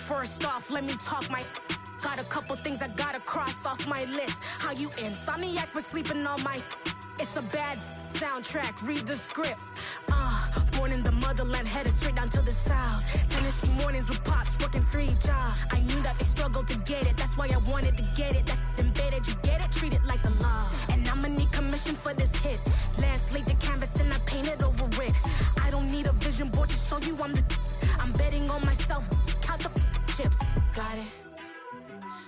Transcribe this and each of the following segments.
First off, let me talk my. Got a couple things I gotta cross off my list. How you insomniac for sleeping on my. It's a bad soundtrack, read the script. Born in the motherland, headed straight down to the south. Tennessee mornings with pops, working 3 jobs. I knew that they struggled to get it, that's why I wanted to get it. That embedded, you get it, treat it like the law. And I'ma need commission for this hit. Lance laid the canvas and I painted over it. I don't need a vision board to show you I'm betting on myself, count the chips. Got it.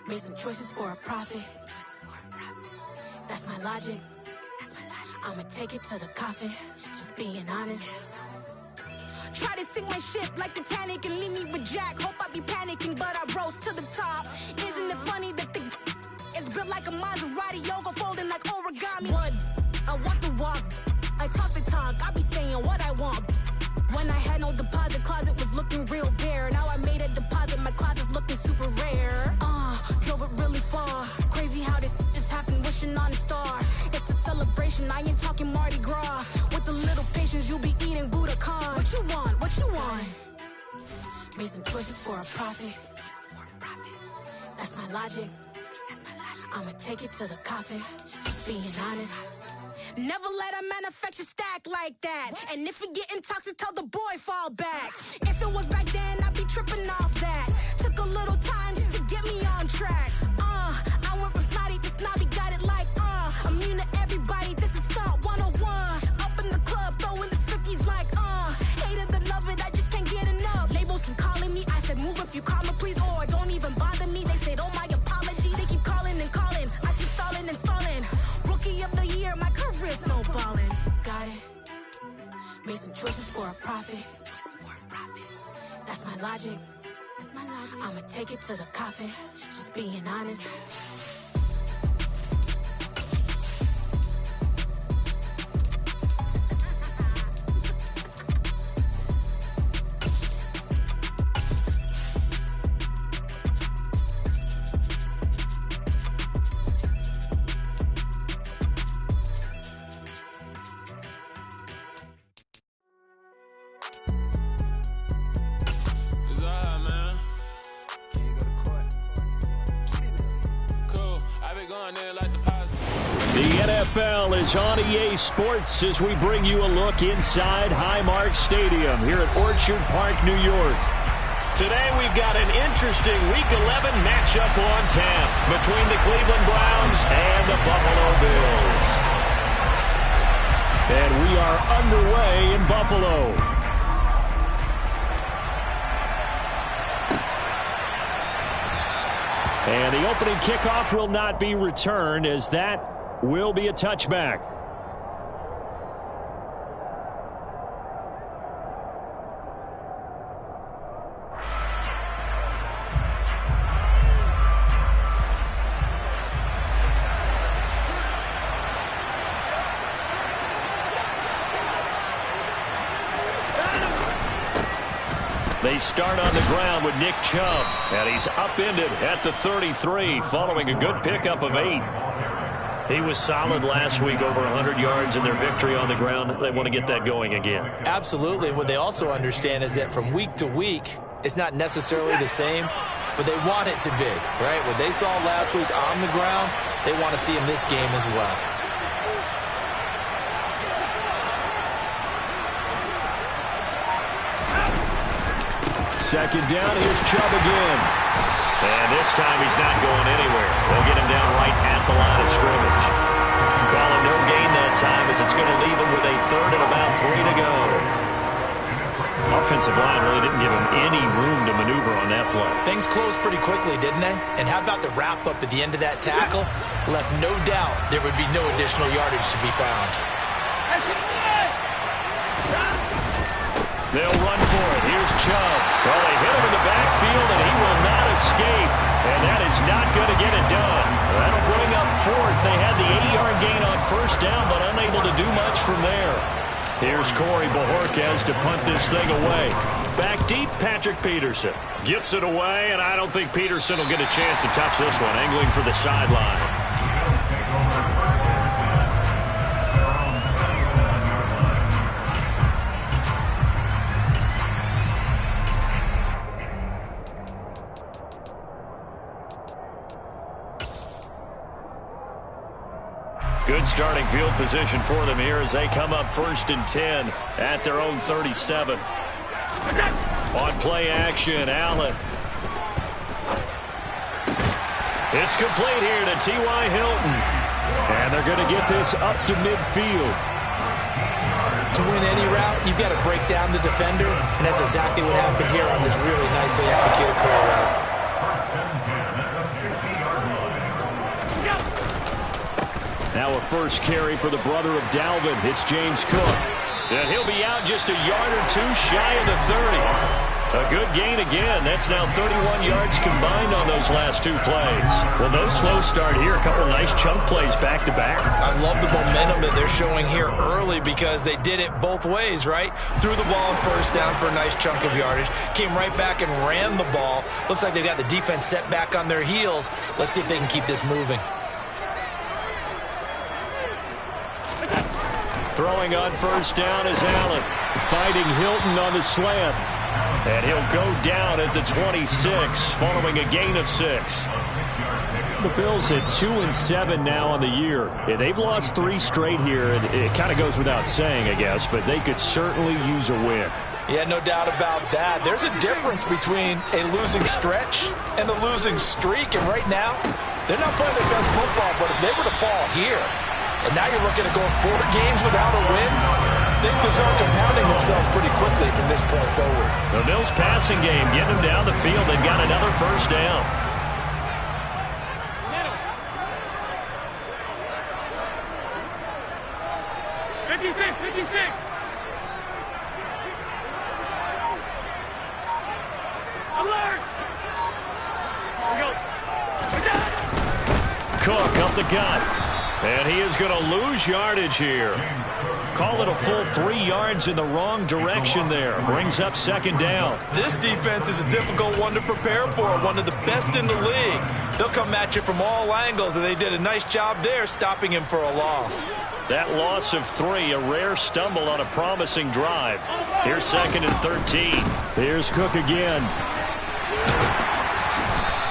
Made some choices for a profit. That's my logic. I'ma take it to the coffin, just being honest. Try to sink my ship like Titanic and leave me with Jack. Hope I be panicking, but I rose to the top. Isn't it funny that the is built like a Maserati, yoga folding like origami? What? I walk the walk, I talk the talk, I be saying what I want. When I had no deposit, closet was looking real bare. Now I made a deposit, my closet's looking super rare. Drove it really far. Crazy how did just happen, wishing on a star. It's a celebration, I ain't talking Mardi Gras. With a little patience, you'll be eating Budokan. What you want? What you want? Made some choices for a profit. That's my logic. I'ma take it to the coffin, just being honest. Never let a manufacture stack like that. And if it getting toxic, tell the boy fall back. If it was back then, I'd be tripping off that. Took a little time just to get me on track. I went from snotty to snobby, got it like immune to everybody, this is stunt 101. Up in the club, throwing the 50s like hate it, love it, I just can't get enough. Labels keep calling me, I said move if you call me please, or don't even bother me. They said oh my apology, they keep calling and calling. I keep stalling and stalling. Rookie of the year, my career snowballing. Got it. Made some choices for a profit. That's my logic. I'ma take it to the coffin, just being honest. NFL is on EA Sports as we bring you a look inside Highmark Stadium here at Orchard Park, New York. Today we've got an interesting Week 11 matchup on tap between the Cleveland Browns and the Buffalo Bills. And we are underway in Buffalo. And the opening kickoff will not be returned as that will be a touchback. They start on the ground with Nick Chubb, and he's upended at the 33 following a good pickup of 8. He was solid last week, over 100 yards in their victory on the ground. They want to get that going again. Absolutely. What they also understand is that from week to week, it's not necessarily the same, but they want it to be, right? What they saw last week on the ground, they want to see in this game as well. Second down, here's Chubb again. And this time he's not going anywhere. They'll get him down right at the line of scrimmage. Calling no gain that time as it's going to leave him with a third and about 3 to go. Offensive line really didn't give him any room to maneuver on that play. Things closed pretty quickly, didn't they? And how about the wrap-up at the end of that tackle? Left no doubt there would be no additional yardage to be found. They'll run for it. Here's Chubb. Well, they hit him in the backfield, and he will not escape. And that is not going to get it done. That'll bring up fourth. They had the 80-yard gain on first down, but unable to do much from there. Here's Corey Bojorquez to punt this thing away. Back deep, Patrick Peterson. Gets it away, and I don't think Peterson will get a chance to touch this one. Angling for the sideline. Good starting field position for them here as they come up 1st and 10 at their own 37. On play action, Allen. It's complete here to T.Y. Hilton. And they're going to get this up to midfield. To win any route, you've got to break down the defender, and that's exactly what happened here on this really nicely executed curl route. Now a first carry for the brother of Dalvin. It's James Cook. And he'll be out just a yard or two shy of the 30. A good gain again. That's now 31 yards combined on those last 2 plays. Well, no slow start here. A couple nice chunk plays back-to-back. I love the momentum that they're showing here early because they did it both ways, right? Threw the ball on 1st down for a nice chunk of yardage. Came right back and ran the ball. Looks like they've got the defense set back on their heels. Let's see if they can keep this moving. Throwing on 1st down is Allen. Fighting Hilton on the slant. And he'll go down at the 26, following a gain of 6. The Bills at 2-7 now on the year. They've lost 3 straight here, and it kind of goes without saying, I guess, but they could certainly use a win. Yeah, no doubt about that. There's a difference between a losing stretch and a losing streak, and right now, they're not playing their best football, but if they were to fall here, and now you're looking at going 4 games without a win, things can start compounding themselves pretty quickly from this point forward. The Bills passing game, getting them down the field. They've got another 1st down. Cook up the gut. And he is going to lose yardage here. Call it a full 3 yards in the wrong direction there. Brings up 2nd down. This defense is a difficult one to prepare for, one of the best in the league. They'll come at you from all angles, and they did a nice job there stopping him for a loss. That loss of 3, a rare stumble on a promising drive. Here's 2nd and 13. Here's Cook again.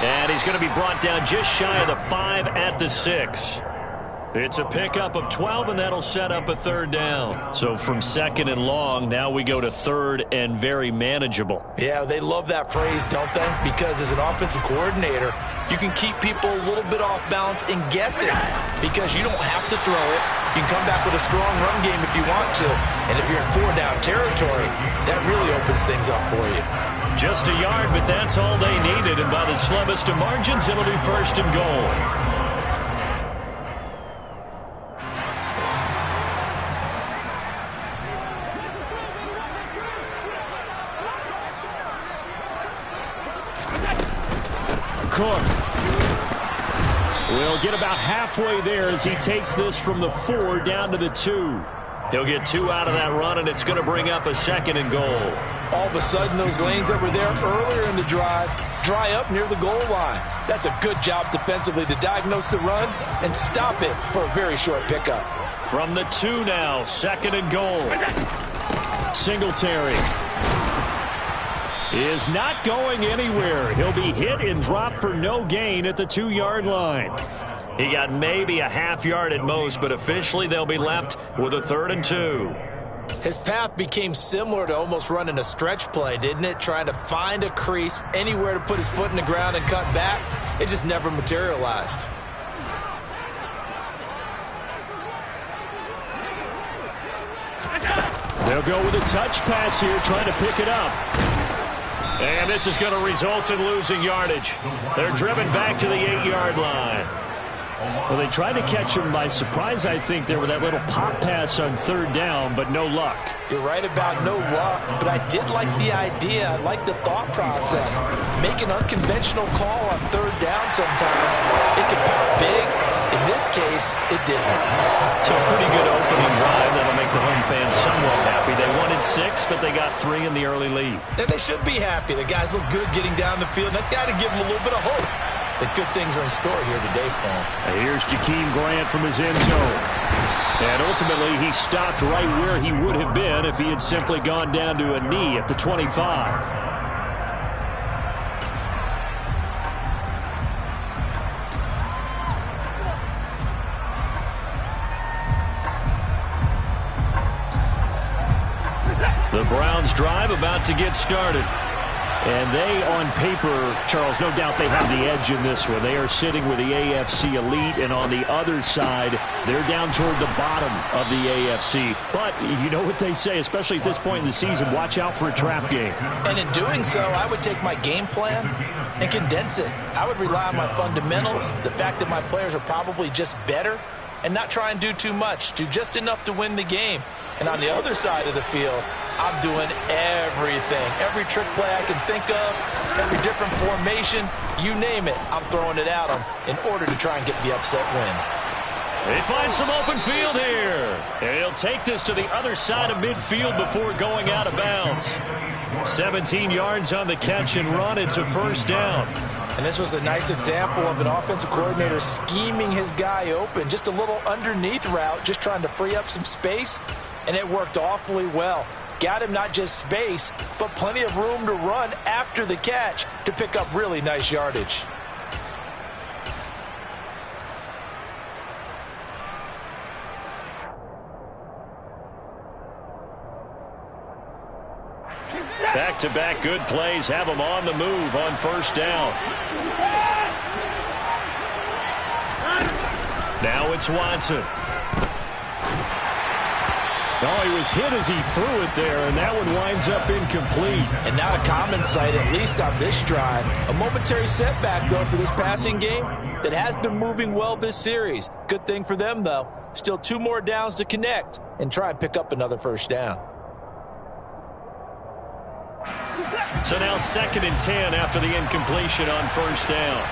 And he's going to be brought down just shy of the 5 at the 6. It's a pickup of 12, and that'll set up a 3rd down. So from 2nd and long, now we go to 3rd and very manageable. Yeah, they love that phrase, don't they? Because as an offensive coordinator, you can keep people a little bit off balance and guessing because you don't have to throw it. You can come back with a strong run game if you want to. And if you're in 4-down territory, that really opens things up for you. Just a yard, but that's all they needed. And by the slimmest of margins, it'll be 1st and goal. Cook will get about halfway there as he takes this from the 4 down to the 2. He'll get 2 out of that run, and it's going to bring up a 2nd and goal. All of a sudden, those lanes that were there earlier in the drive dry up near the goal line. That's a good job defensively to diagnose the run and stop it for a very short pickup. From the 2 now, 2nd and goal. Singletary is not going anywhere. He'll be hit and dropped for no gain at the 2-yard line. He got maybe a half yard at most, but officially they'll be left with a 3rd and 2. His path became similar to almost running a stretch play, didn't it? Trying to find a crease, anywhere to put his foot in the ground and cut back. It just never materialized. They'll go with a touch pass here, trying to pick it up. And this is going to result in losing yardage. They're driven back to the 8-yard line. Well, they tried to catch him by surprise, I think, there with that little pop pass on 3rd down, but no luck. You're right about no luck, but I did like the idea. I like the thought process. Make an unconventional call on 3rd down sometimes. It can pop big. In this case, it didn't. So a pretty good opening drive that'll make the home fans somewhat happy. They wanted 6, but they got 3 in the early lead. And they should be happy. The guys look good getting down the field, and that's got to give them a little bit of hope that good things are in store here today for him. And here's Ggml Grant from his end zone. And ultimately, he stopped right where he would have been if he had simply gone down to a knee at the 25. Browns drive about to get started. And they, on paper, Charles, no doubt they have the edge in this one. They are sitting with the AFC elite, and on the other side, they're down toward the bottom of the AFC. But you know what they say, especially at this point in the season, watch out for a trap game. And in doing so, I would take my game plan and condense it. I would rely on my fundamentals, the fact that my players are probably just better, and not try and do too much, do just enough to win the game. And on the other side of the field, I'm doing everything. Every trick play I can think of, every different formation, you name it, I'm throwing it at them in order to try and get the upset win. They find some open field here. And he'll take this to the other side of midfield before going out of bounds. 17 yards on the catch and run. It's a first down. And this was a nice example of an offensive coordinator scheming his guy open. Just a little underneath route, just trying to free up some space. And it worked awfully well. Got him not just space, but plenty of room to run after the catch to pick up really nice yardage. Back-to-back good plays have them on the move on first down. Now it's Watson. Oh, he was hit as he threw it there, and that one winds up incomplete. And not a common sight, at least on this drive. A momentary setback, though, for this passing game that has been moving well this series. Good thing for them, though. Still 2 more downs to connect and try and pick up another first down. So now 2nd and 10 after the incompletion on first down.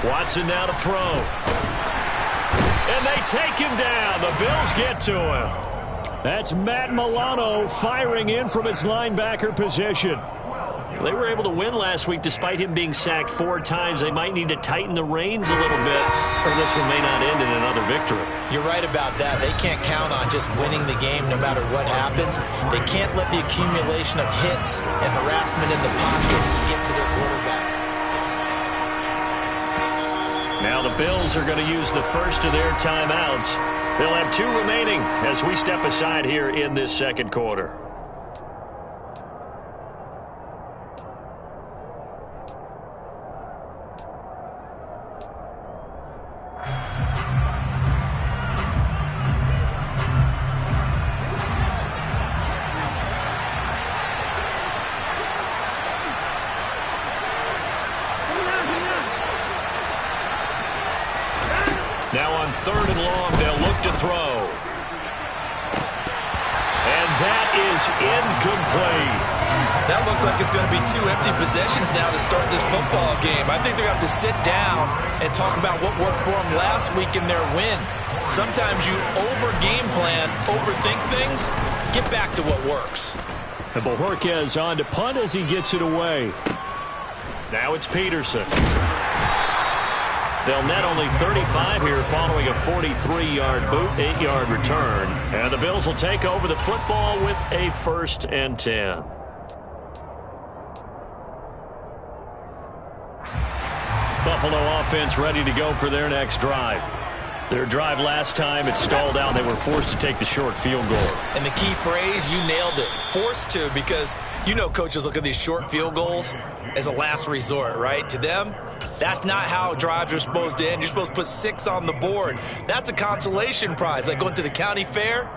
Watson now to throw. And they take him down. The Bills get to him. That's Matt Milano firing in from his linebacker position. They were able to win last week despite him being sacked 4 times. They might need to tighten the reins a little bit, or this one may not end in another victory. You're right about that. They can't count on just winning the game no matter what happens. They can't let the accumulation of hits and harassment in the pocket get to their quarterback. Now the Bills are going to use the first of their timeouts. They'll have 2 remaining as we step aside here in this second quarter. Now on 3rd and long, they'll look to throw. And that is incomplete. That looks like it's going to be 2 empty possessions now to start this football game. I think they're going to have to sit down and talk about what worked for them last week in their win. Sometimes you over-game plan, overthink things, get back to what works. And Bojorquez on to punt as he gets it away. Now it's Peterson. They'll net only 35 here following a 43-yard boot, 8-yard return. And the Bills will take over the football with a 1st and 10. Buffalo offense ready to go for their next drive. Their drive last time, it stalled out. They were forced to take the short field goal. And the key phrase, you nailed it, forced to, because you know coaches look at these short field goals as a last resort, right? To them, that's not how drives are supposed to end. You're supposed to put 6 on the board. That's a consolation prize, like going to the county fair.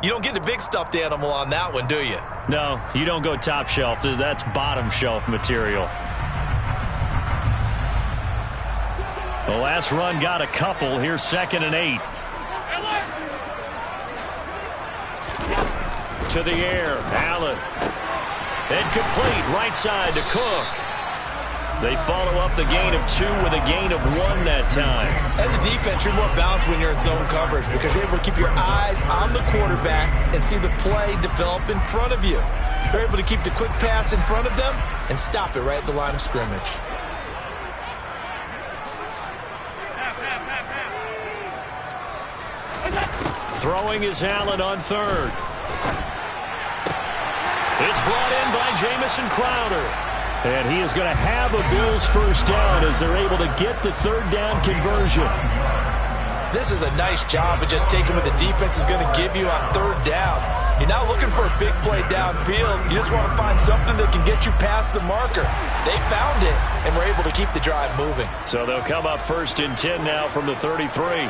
You don't get the big stuffed animal on that one, do you? No, you don't go top shelf. That's bottom shelf material. The last run got a couple. Here's 2nd and 8. To the air, Allen. Incomplete, right side to Cook. They follow up the gain of 2 with a gain of 1 that time. As a defense, you're more balanced when you're in zone coverage because you're able to keep your eyes on the quarterback and see the play develop in front of you. You're able to keep the quick pass in front of them and stop it right at the line of scrimmage. Throwing is Allen on 3rd. It's brought in by Jamison Crowder. And he is going to have a Bills first down as they're able to get the third down conversion. This is a nice job of just taking what the defense is going to give you on third down. You're not looking for a big play downfield. You just want to find something that can get you past the marker. They found it and were able to keep the drive moving. So they'll come up first and 10 now from the 33.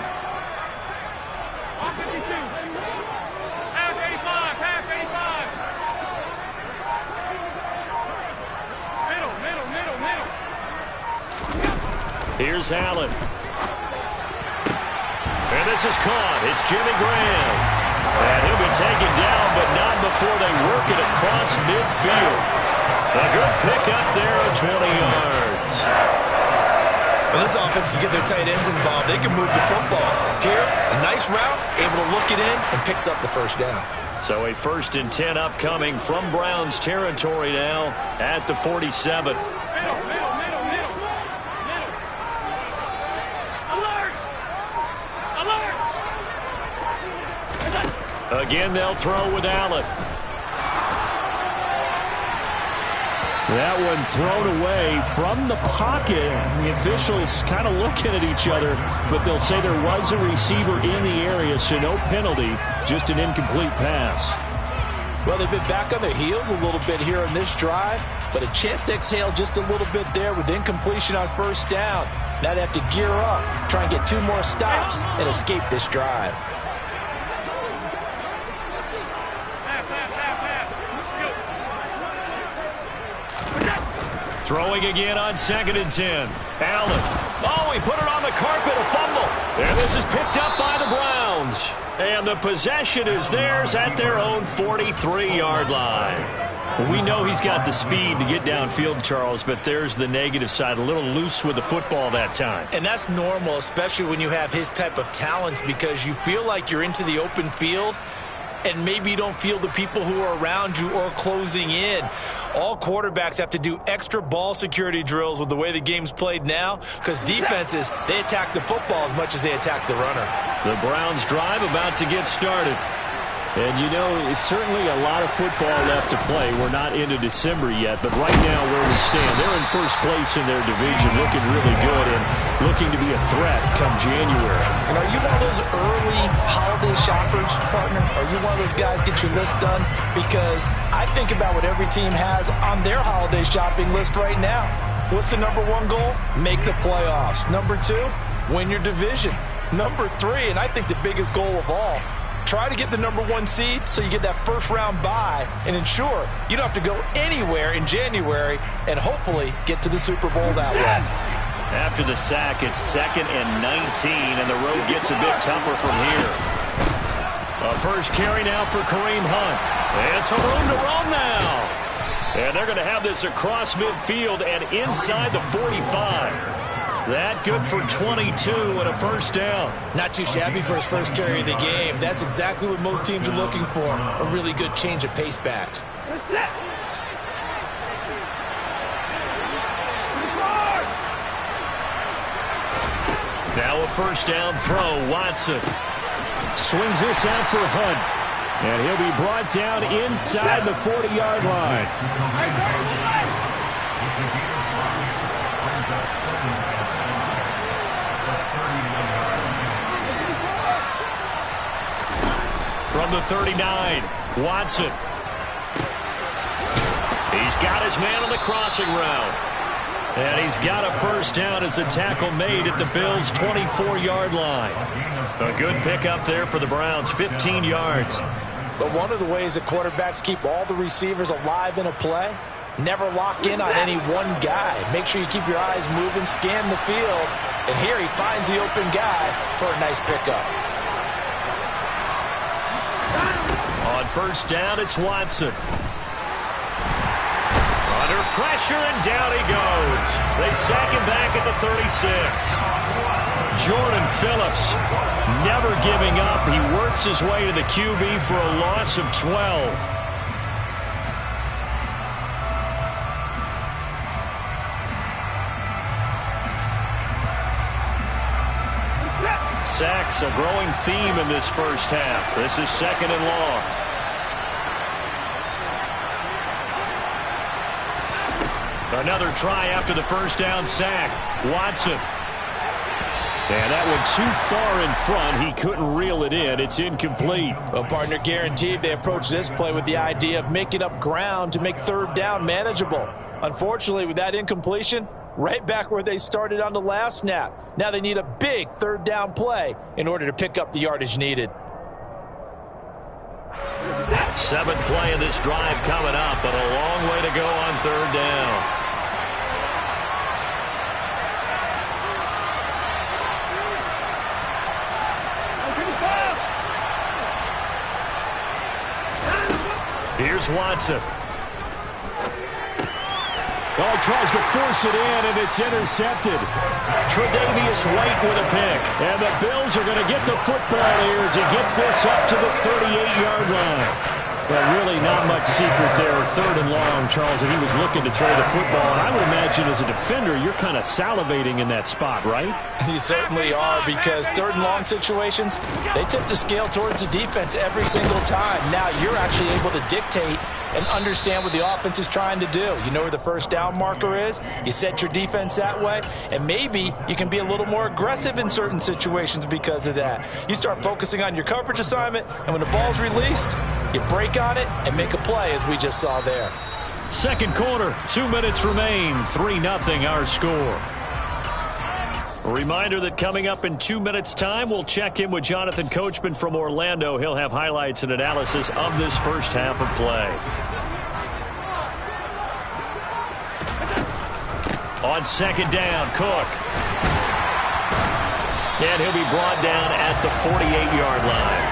Here's Allen. And this is caught. It's Jimmy Graham. And he'll be taken down, but not before they work it across midfield. A good pickup there of 20 yards. When this offense can get their tight ends involved, they can move the football. Here, a nice route, able to look it in, and picks up the first down. So a first and 10 upcoming from Browns territory now at the 47. Again, they'll throw with Allen. That one thrown away from the pocket. The officials kind of looking at each other, but they'll say there was a receiver in the area, so no penalty, just an incomplete pass. Well, they've been back on their heels a little bit here in this drive, but a chance to exhale just a little bit there with incompletion on first down. Now they have to gear up, try and get 2 more stops, and escape this drive. Throwing again on 2nd and 10. Allen. Oh, he put it on the carpet, a fumble. And this is picked up by the Browns. And the possession is theirs at their own 43-yard line. We know he's got the speed to get downfield, Charles, but there's the negative side. A little loose with the football that time. And that's normal, especially when you have his type of talents, because you feel like you're into the open field and maybe you don't feel the people who are around you or closing in. All quarterbacks have to do extra ball security drills with the way the game's played now, because defenses, they attack the football as much as they attack the runner. The Browns drive about to get started. And, you know, it's certainly a lot of football left to play. We're not into December yet, but right now where we stand, they're in first place in their division, looking really good and looking to be a threat come January. And are you one of those early holiday shoppers, partner? Are you one of those guys get your list done? Because I think about what every team has on their holiday shopping list right now. What's the number 1 goal? Make the playoffs. Number 2, win your division. Number 3, and I think the biggest goal of all, try to get the number 1 seed so you get that first round bye and ensure you don't have to go anywhere in January and hopefully get to the Super Bowl that way. After the sack, it's 2nd and 19, and the road gets a bit tougher from here. A first carry now for Kareem Hunt. And some room to run now. And they're going to have this across midfield and inside the 45. That good for 22 and a first down. Not too shabby for his first carry of the game. That's exactly what most teams are looking for. A really good change of pace back. Now a first down throw, Watson. Swings this out for Hunt. And he'll be brought down inside the 40-yard line. From the 39, Watson. He's got his man on the crossing route. And he's got a first down as a tackle made at the Bills' 24-yard line. A good pickup there for the Browns, 15 yards. But one of the ways that quarterbacks keep all the receivers alive in a play, never lock in on any one guy. Make sure you keep your eyes moving, scan the field. And here he finds the open guy for a nice pickup. On first down, it's Watson. Under pressure, and down he goes. They sack him back at the 36. Jordan Phillips never giving up. He works his way to the QB for a loss of 12. Sacks, a growing theme in this first half. This is 2nd and long. Another try after the first down sack. Watson. And that one too far in front. He couldn't reel it in. It's incomplete. Well, partner, guaranteed they approach this play with the idea of making up ground to make third down manageable. Unfortunately, with that incompletion, right back where they started on the last snap. Now they need a big third down play in order to pick up the yardage needed. Seventh play of this drive coming up, but a long way to go on third down. Here's Watson. Oh, tries to force it in, and it's intercepted. Tre'Davious White with a pick. And the Bills are going to get the football here as he gets this up to the 38-yard line. But really not much secret there. Third and long, Charles, and he was looking to throw the football. And I would imagine as a defender, you're kind of salivating in that spot, right? You certainly are, because third and long situations, they tip the scale towards the defense every single time. Now you're actually able to dictate and understand what the offense is trying to do. You know where the first down marker is. You set your defense that way, and maybe you can be a little more aggressive in certain situations because of that. You start focusing on your coverage assignment, and when the ball's released, you break on it and make a play, as we just saw there. Second quarter, 2 minutes remain, 3-0 our score. A reminder that coming up in 2 minutes' time, we'll check in with Jonathan Coachman from Orlando. He'll have highlights and analysis of this first half of play. On second down, Cook. And he'll be brought down at the 48-yard line.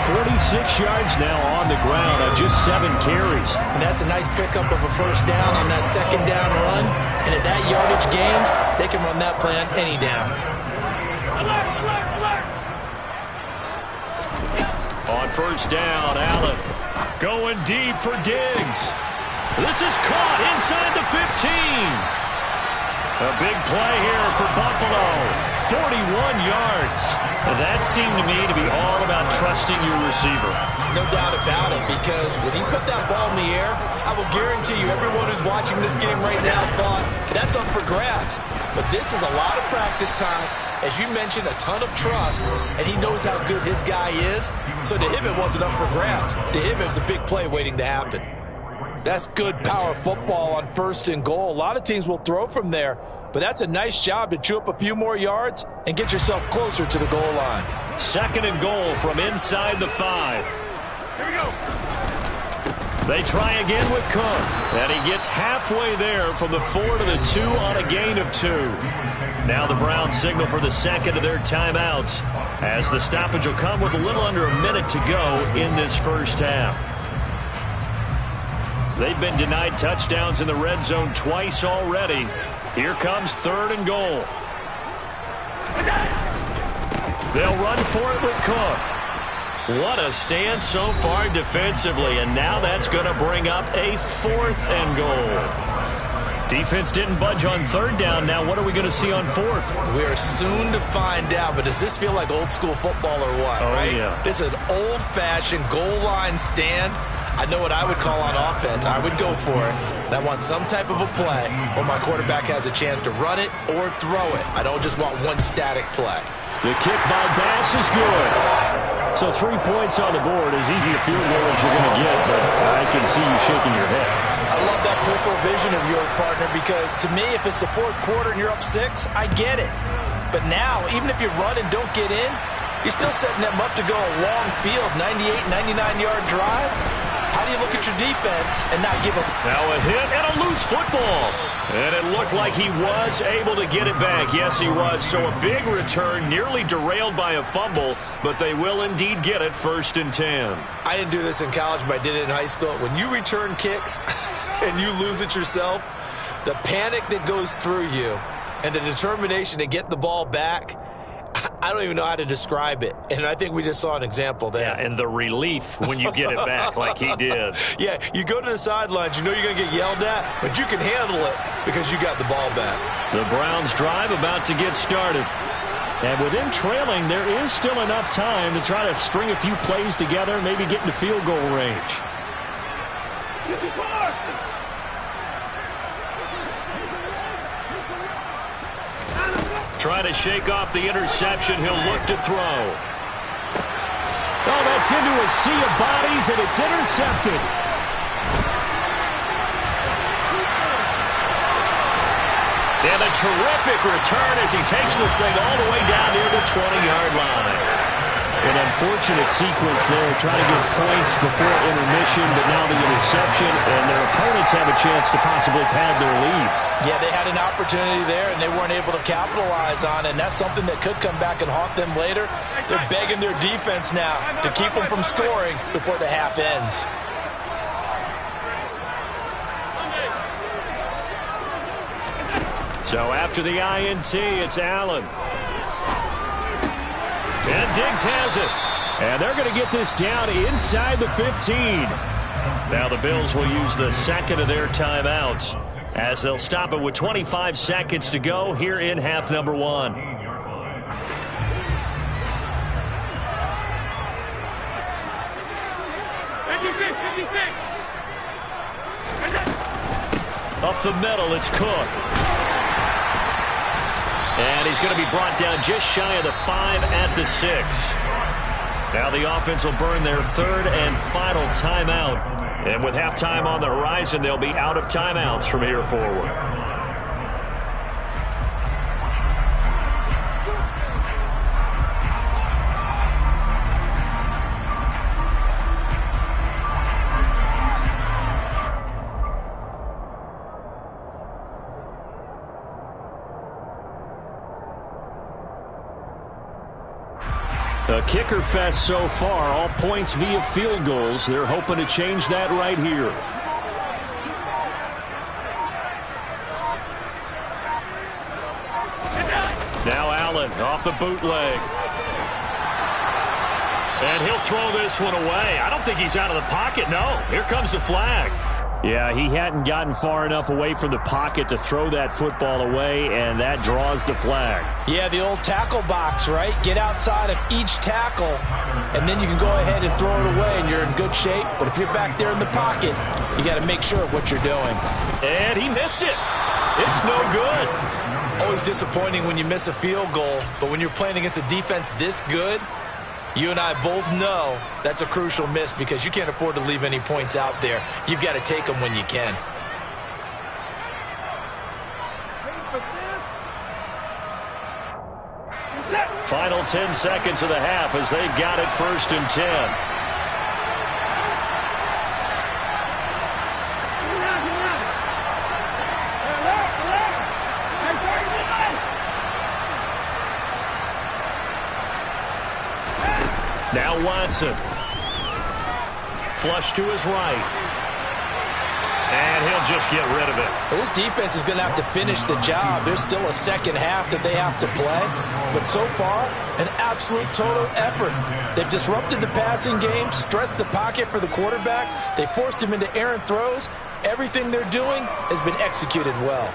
46 yards now on the ground on just 7 carries. And that's a nice pickup of a first down on that second down run. And at that yardage gained, they can run that play on any down. On first down, Allen going deep for Diggs. This is caught inside the 15. A big play here for Buffalo. 41 yards. And that seemed to me to be all about trusting your receiver. No doubt about it, because when he put that ball in the air, I will guarantee you everyone who's watching this game right now thought that's up for grabs. But this is a lot of practice time. As you mentioned, a ton of trust, and he knows how good his guy is. So to him, it wasn't up for grabs. To him, it was a big play waiting to happen. That's good power football on first and goal. A lot of teams will throw from there, but that's a nice job to chew up a few more yards and get yourself closer to the goal line. Second and goal from inside the 5. Here we go. They try again with Cook, and he gets halfway there from the 4 to the 2 on a gain of 2. Now the Browns signal for the second of their timeouts, as the stoppage will come with a little under a minute to go in this first half. They've been denied touchdowns in the red zone twice already. Here comes third and goal. They'll run for it with Cook. What a stand so far defensively, and now that's going to bring up a fourth and goal. Defense didn't budge on third down. Now what are we going to see on fourth? We are soon to find out, but does this feel like old school football or what? Oh, right? Yeah. This is an old-fashioned goal line stand. I know what I would call on offense. I would go for it. And I want some type of a play where my quarterback has a chance to run it or throw it. I don't just want one static play. The kick by Bass is good. So 3 points on the board, as easy a field goal as you're going to get, but I can see you shaking your head. I love that peripheral vision of yours, partner, because to me, if it's the fourth quarter and you're up 6, I get it. But now, even if you run and don't get in, you're still setting them up to go a long field, 98, 99-yard drive. How do you look at your defense and not give them? Now a hit and a loose football. And it looked like he was able to get it back. Yes, he was. So a big return, nearly derailed by a fumble, but they will indeed get it first and 10. I didn't do this in college, but I did it in high school. When you return kicks and you lose it yourself, the panic that goes through you and the determination to get the ball back, I don't even know how to describe it. And I think we just saw an example there. Yeah, and the relief when you get it back like he did. Yeah, you go to the sidelines, you know you're going to get yelled at, but you can handle it because you got the ball back. The Browns drive about to get started. And with them trailing, there is still enough time to try to string a few plays together, maybe get into field goal range. trying to shake off the interception. He'll look to throw. Oh, that's into a sea of bodies, and it's intercepted. And a terrific return as he takes this thing all the way down near the 20-yard line. An unfortunate sequence there, trying to get points before intermission, but now the interception, and their opponents have a chance to possibly pad their lead. Yeah, they had an opportunity there, and they weren't able to capitalize on it, and that's something that could come back and haunt them later. They're begging their defense now to keep them from scoring before the half ends. So after the INT, it's Allen. And Diggs has it. And they're going to get this down inside the 15. Now the Bills will use the second of their timeouts as they'll stop it with 25 seconds to go here in half number 1. Up the middle, it's Cook. And he's going to be brought down just shy of the 5 at the 6. Now the offense will burn their third and final timeout. And with halftime on the horizon, they'll be out of timeouts from here forward. A kicker fest so far, all points via field goals. They're hoping to change that right here. Now Allen off the bootleg. And he'll throw this one away. I don't think he's out of the pocket, no. Here comes the flag. Yeah, he hadn't gotten far enough away from the pocket to throw that football away, and that draws the flag. Yeah, the old tackle box, right? Get outside of each tackle, and then you can go ahead and throw it away, and you're in good shape. But if you're back there in the pocket, you got to make sure of what you're doing. And he missed it. It's no good. Always disappointing when you miss a field goal, but when you're playing against a defense this good, you and I both know that's a crucial miss because you can't afford to leave any points out there. You've got to take them when you can. Final 10 seconds of the half as they've got it 1st and 10. Now Watson. Flush to his right. And he'll just get rid of it. This defense is going to have to finish the job. There's still a second half that they have to play. But so far, an absolute total effort. They've disrupted the passing game, stressed the pocket for the quarterback. They forced him into errant throws. Everything they're doing has been executed well.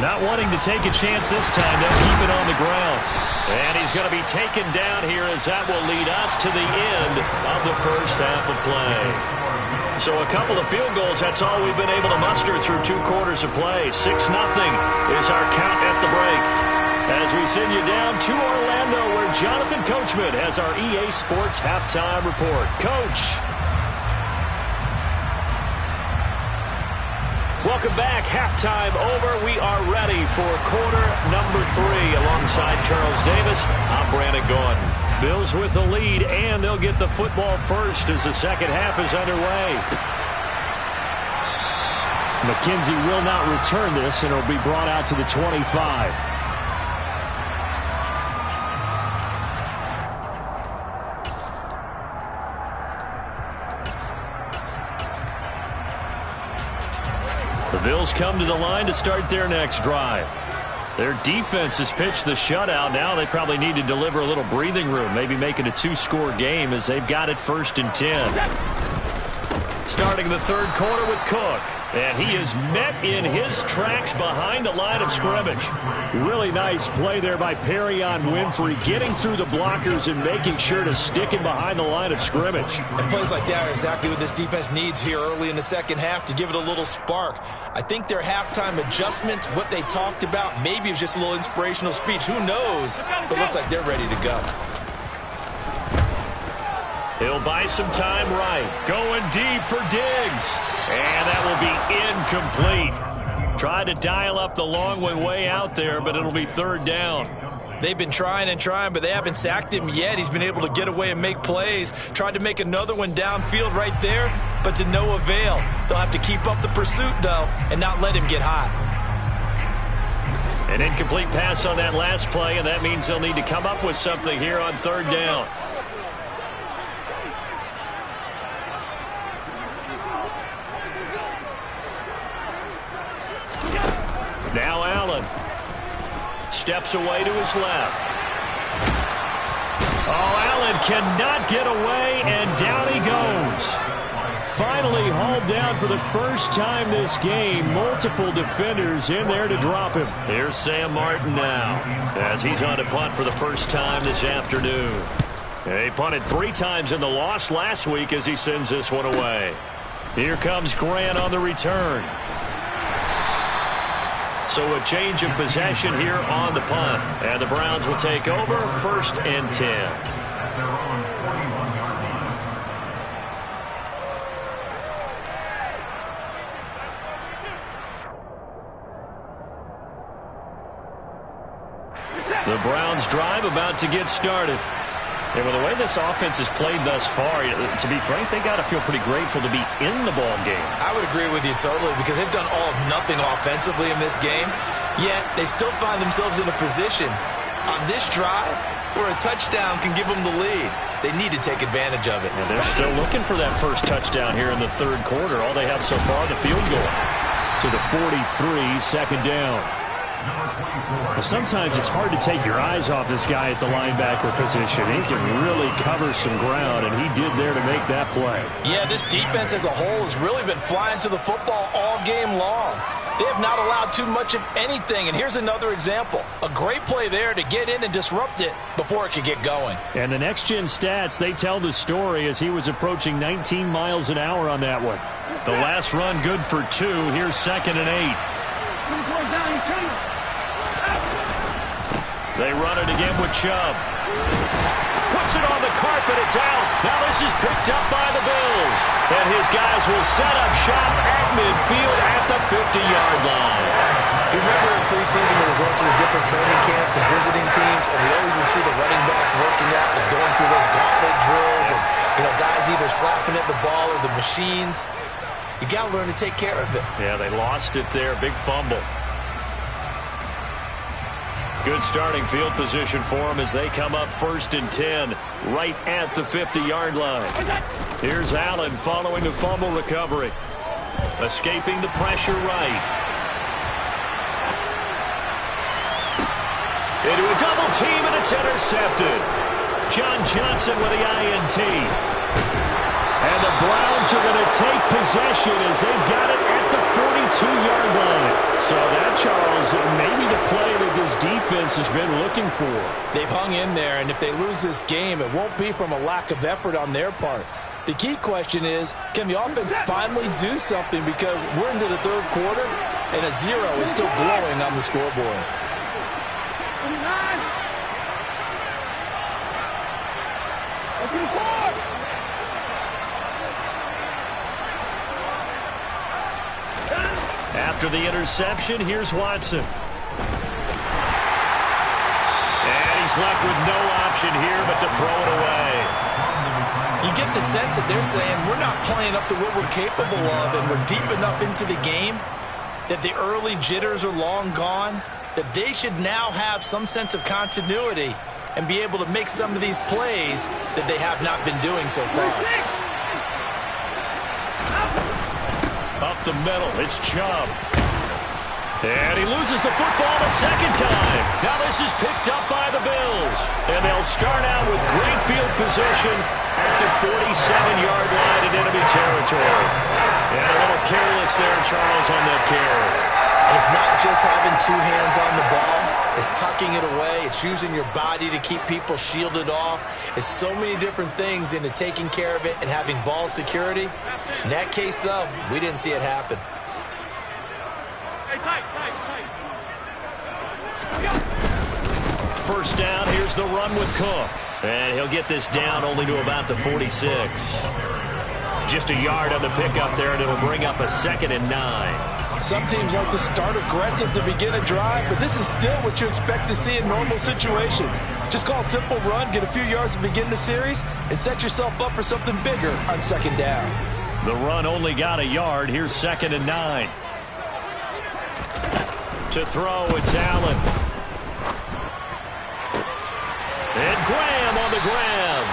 Not wanting to take a chance this time, they'll keep it on the ground. And he's going to be taken down here as that will lead us to the end of the first half of play. So a couple of field goals, that's all we've been able to muster through 2 quarters of play. 6-0 is our count at the break. As we send you down to Orlando, where Jonathan Coachman has our EA Sports Halftime Report. Coach. Welcome back. Halftime over. We are ready for quarter number 3. Alongside Charles Davis, I'm Brandon Gordon. Bills with the lead, and they'll get the football first as the second half is underway. McKenzie will not return this, and it'll be brought out to the 25. The Bills come to the line to start their next drive. Their defense has pitched the shutout. Now they probably need to deliver a little breathing room, maybe make it a 2-score game as they've got it 1st and 10. Starting the third quarter with Cook. And he is met in his tracks behind the line of scrimmage. Really nice play there by Perrion Winfrey, getting through the blockers and making sure to stick him behind the line of scrimmage. And plays like that are exactly what this defense needs here early in the second half to give it a little spark. I think their halftime adjustments, what they talked about, maybe it was just a little inspirational speech. Who knows? But it looks like they're ready to go. He'll buy some time right. Going deep for Diggs. And that will be incomplete. Tried to dial up the long one way out there, but it'll be third down. They've been trying and trying, but they haven't sacked him yet. He's been able to get away and make plays. Tried to make another one downfield right there, but to no avail. They'll have to keep up the pursuit, though, and not let him get hot. An incomplete pass on that last play, and that means they'll need to come up with something here on third down. Now Allen steps away to his left. Oh, Allen cannot get away, and down he goes. Finally hauled down for the first time this game. Multiple defenders in there to drop him. Here's Sam Martin now, as he's on to punt for the first time this afternoon. He punted 3 times in the loss last week as he sends this one away. Here comes Grant on the return. So a change of possession here on the punt. And the Browns will take over, 1st and 10. The Browns drive about to get started. And with the way this offense has played thus far, to be frank, they got to feel pretty grateful to be in the ball game. I would agree with you totally because they've done all of nothing offensively in this game, yet they still find themselves in a position on this drive where a touchdown can give them the lead. They need to take advantage of it. And they're still looking for that first touchdown here in the third quarter. All they have so far, the field goal. To the 43, 2nd down. Well, sometimes it's hard to take your eyes off this guy at the linebacker position. He can really cover some ground, and he did there to make that play. Yeah, this defense as a whole has really been flying to the football all game long. They have not allowed too much of anything, and here's another example. A great play there to get in and disrupt it before it could get going. And the next-gen stats, they tell the story as he was approaching 19 miles an hour on that one. The last run good for 2. Here's 2nd and 8. They run it again with Chubb. Puts it on the carpet. It's out. Now this is picked up by the Bills. And his guys will set up shop at midfield at the 50-yard line. You remember in preseason when we were going to the different training camps and visiting teams, and we always would see the running backs working out and going through those gauntlet drills and, guys either slapping at the ball or the machines. You got to learn to take care of it. Yeah, they lost it there. Big fumble. Good starting field position for them as they come up 1st and 10 right at the 50-yard line. Here's Allen following the fumble recovery. Escaping the pressure right. Into a double team, and it's intercepted. John Johnson with the INT. And the Browns are going to take possession as they've got it at the 42-yard line. So that, Charles, may be the play that this defense has been looking for. They've hung in there, and if they lose this game, it won't be from a lack of effort on their part. The key question is, can the offense finally do something, because we're into the third quarter, and a 0 is still glowing on the scoreboard. After the interception, here's Watson. And he's left with no option here but to throw it away. You get the sense that they're saying we're not playing up to what we're capable of, and we're deep enough into the game that the early jitters are long gone, that they should now have some sense of continuity and be able to make some of these plays that they have not been doing so far. Up the middle, it's Chubb. And he loses the football the second time. Now this is picked up by the Bills. And they'll start out with great field position at the 47-yard line in enemy territory. And a little careless there, Charles, on that carry. And it's not just having two hands on the ball. It's tucking it away. It's using your body to keep people shielded off. It's so many different things into taking care of it and having ball security. In that case, though, we didn't see it happen. First down, here's the run with Cook. And he'll get this down only to about the 46. Just a yard on the pickup there, and it'll bring up a 2nd and 9. Some teams like to start aggressive to begin a drive, but this is still what you expect to see in normal situations. Just call a simple run, get a few yards to begin the series, and set yourself up for something bigger on 2nd down. The run only got a yard. Here's 2nd and 9. To throw, it's Allen. And Graham on the ground.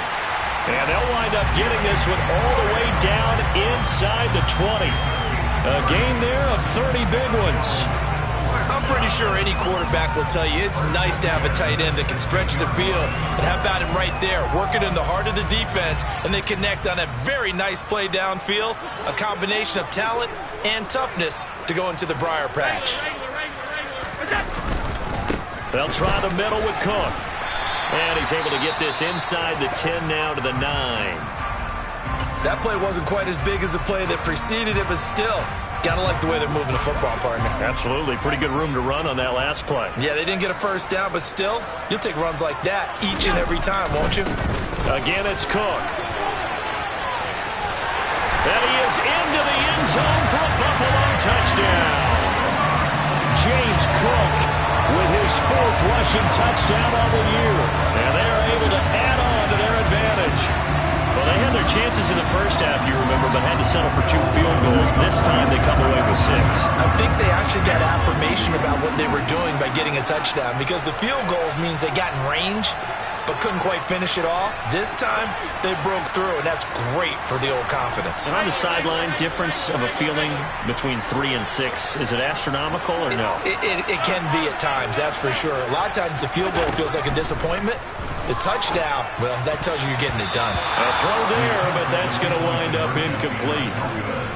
And they'll wind up getting this one all the way down inside the 20. A gain there of 30 big ones. I'm pretty sure any quarterback will tell you it's nice to have a tight end that can stretch the field. And how about him right there, working in the heart of the defense, and they connect on a very nice play downfield, a combination of talent and toughness to go into the briar patch. They'll try the middle with Cook. And he's able to get this inside the 10 now to the 9. That play wasn't quite as big as the play that preceded it, but still, gotta like the way they're moving the football, partner. Absolutely. Pretty good room to run on that last play. Yeah, they didn't get a first down, but still, you'll take runs like that each and every time, won't you? Again, it's Cook. And he is into the end zone for a Buffalo touchdown. James Cook with his 4th rushing touchdown on the year. And they're able to add on to their advantage. Well, they had their chances in the first half, you remember, but had to settle for 2 field goals. This time they come away with 6. I think they actually got affirmation about what they were doing by getting a touchdown, because the field goals means they got in range but couldn't quite finish it off. This time, they broke through, and that's great for the old confidence. And on the sideline, difference of a feeling between 3 and 6, is it astronomical or no? It can be at times, that's for sure. A lot of times the field goal feels like a disappointment. The touchdown, well, that tells you you're getting it done. A throw there, but that's going to wind up incomplete.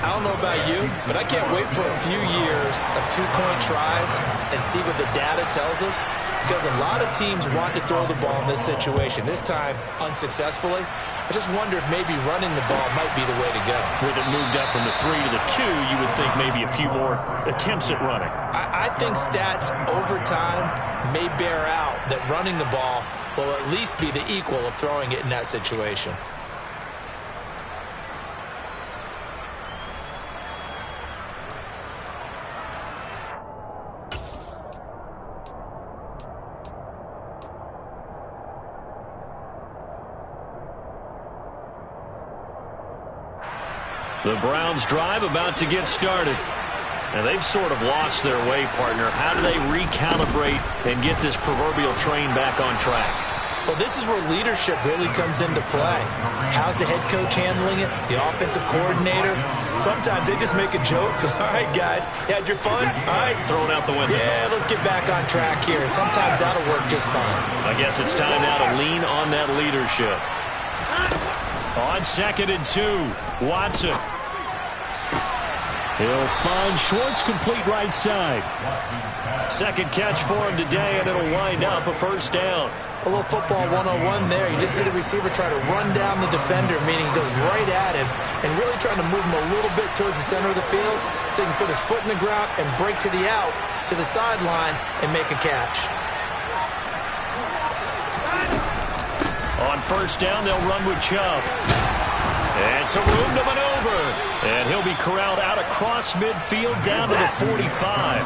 I don't know about you, but I can't wait for a few years of 2-point tries and see what the data tells us, because a lot of teams want to throw the ball in this situation. This time, unsuccessfully. I just wonder if maybe running the ball might be the way to go. With it moved up from the 3 to the 2, you would think maybe a few more attempts at running. I think stats over time may bear out that running the ball will at least be the equal of throwing it in that situation. The Browns drive about to get started. And they've sort of lost their way, partner. How do they recalibrate and get this proverbial train back on track? Well, this is where leadership really comes into play. How's the head coach handling it? The offensive coordinator? Sometimes they just make a joke. All right, guys, you had your fun? All right. Throw it out the window. Yeah, let's get back on track here. And sometimes that'll work just fine. I guess it's time now to lean on that leadership. On 2nd and 2, Watson. He'll find Schwartz complete right side. 2nd catch for him today, and it'll wind up a first down. A little football 101 there. You just see the receiver try to run down the defender, meaning he goes right at him, and really trying to move him a little bit towards the center of the field so he can put his foot in the ground and break to the out, to the sideline, and make a catch. On first down, they'll run with Chubb. And some room to maneuver. And he'll be corralled out across midfield down to the 45.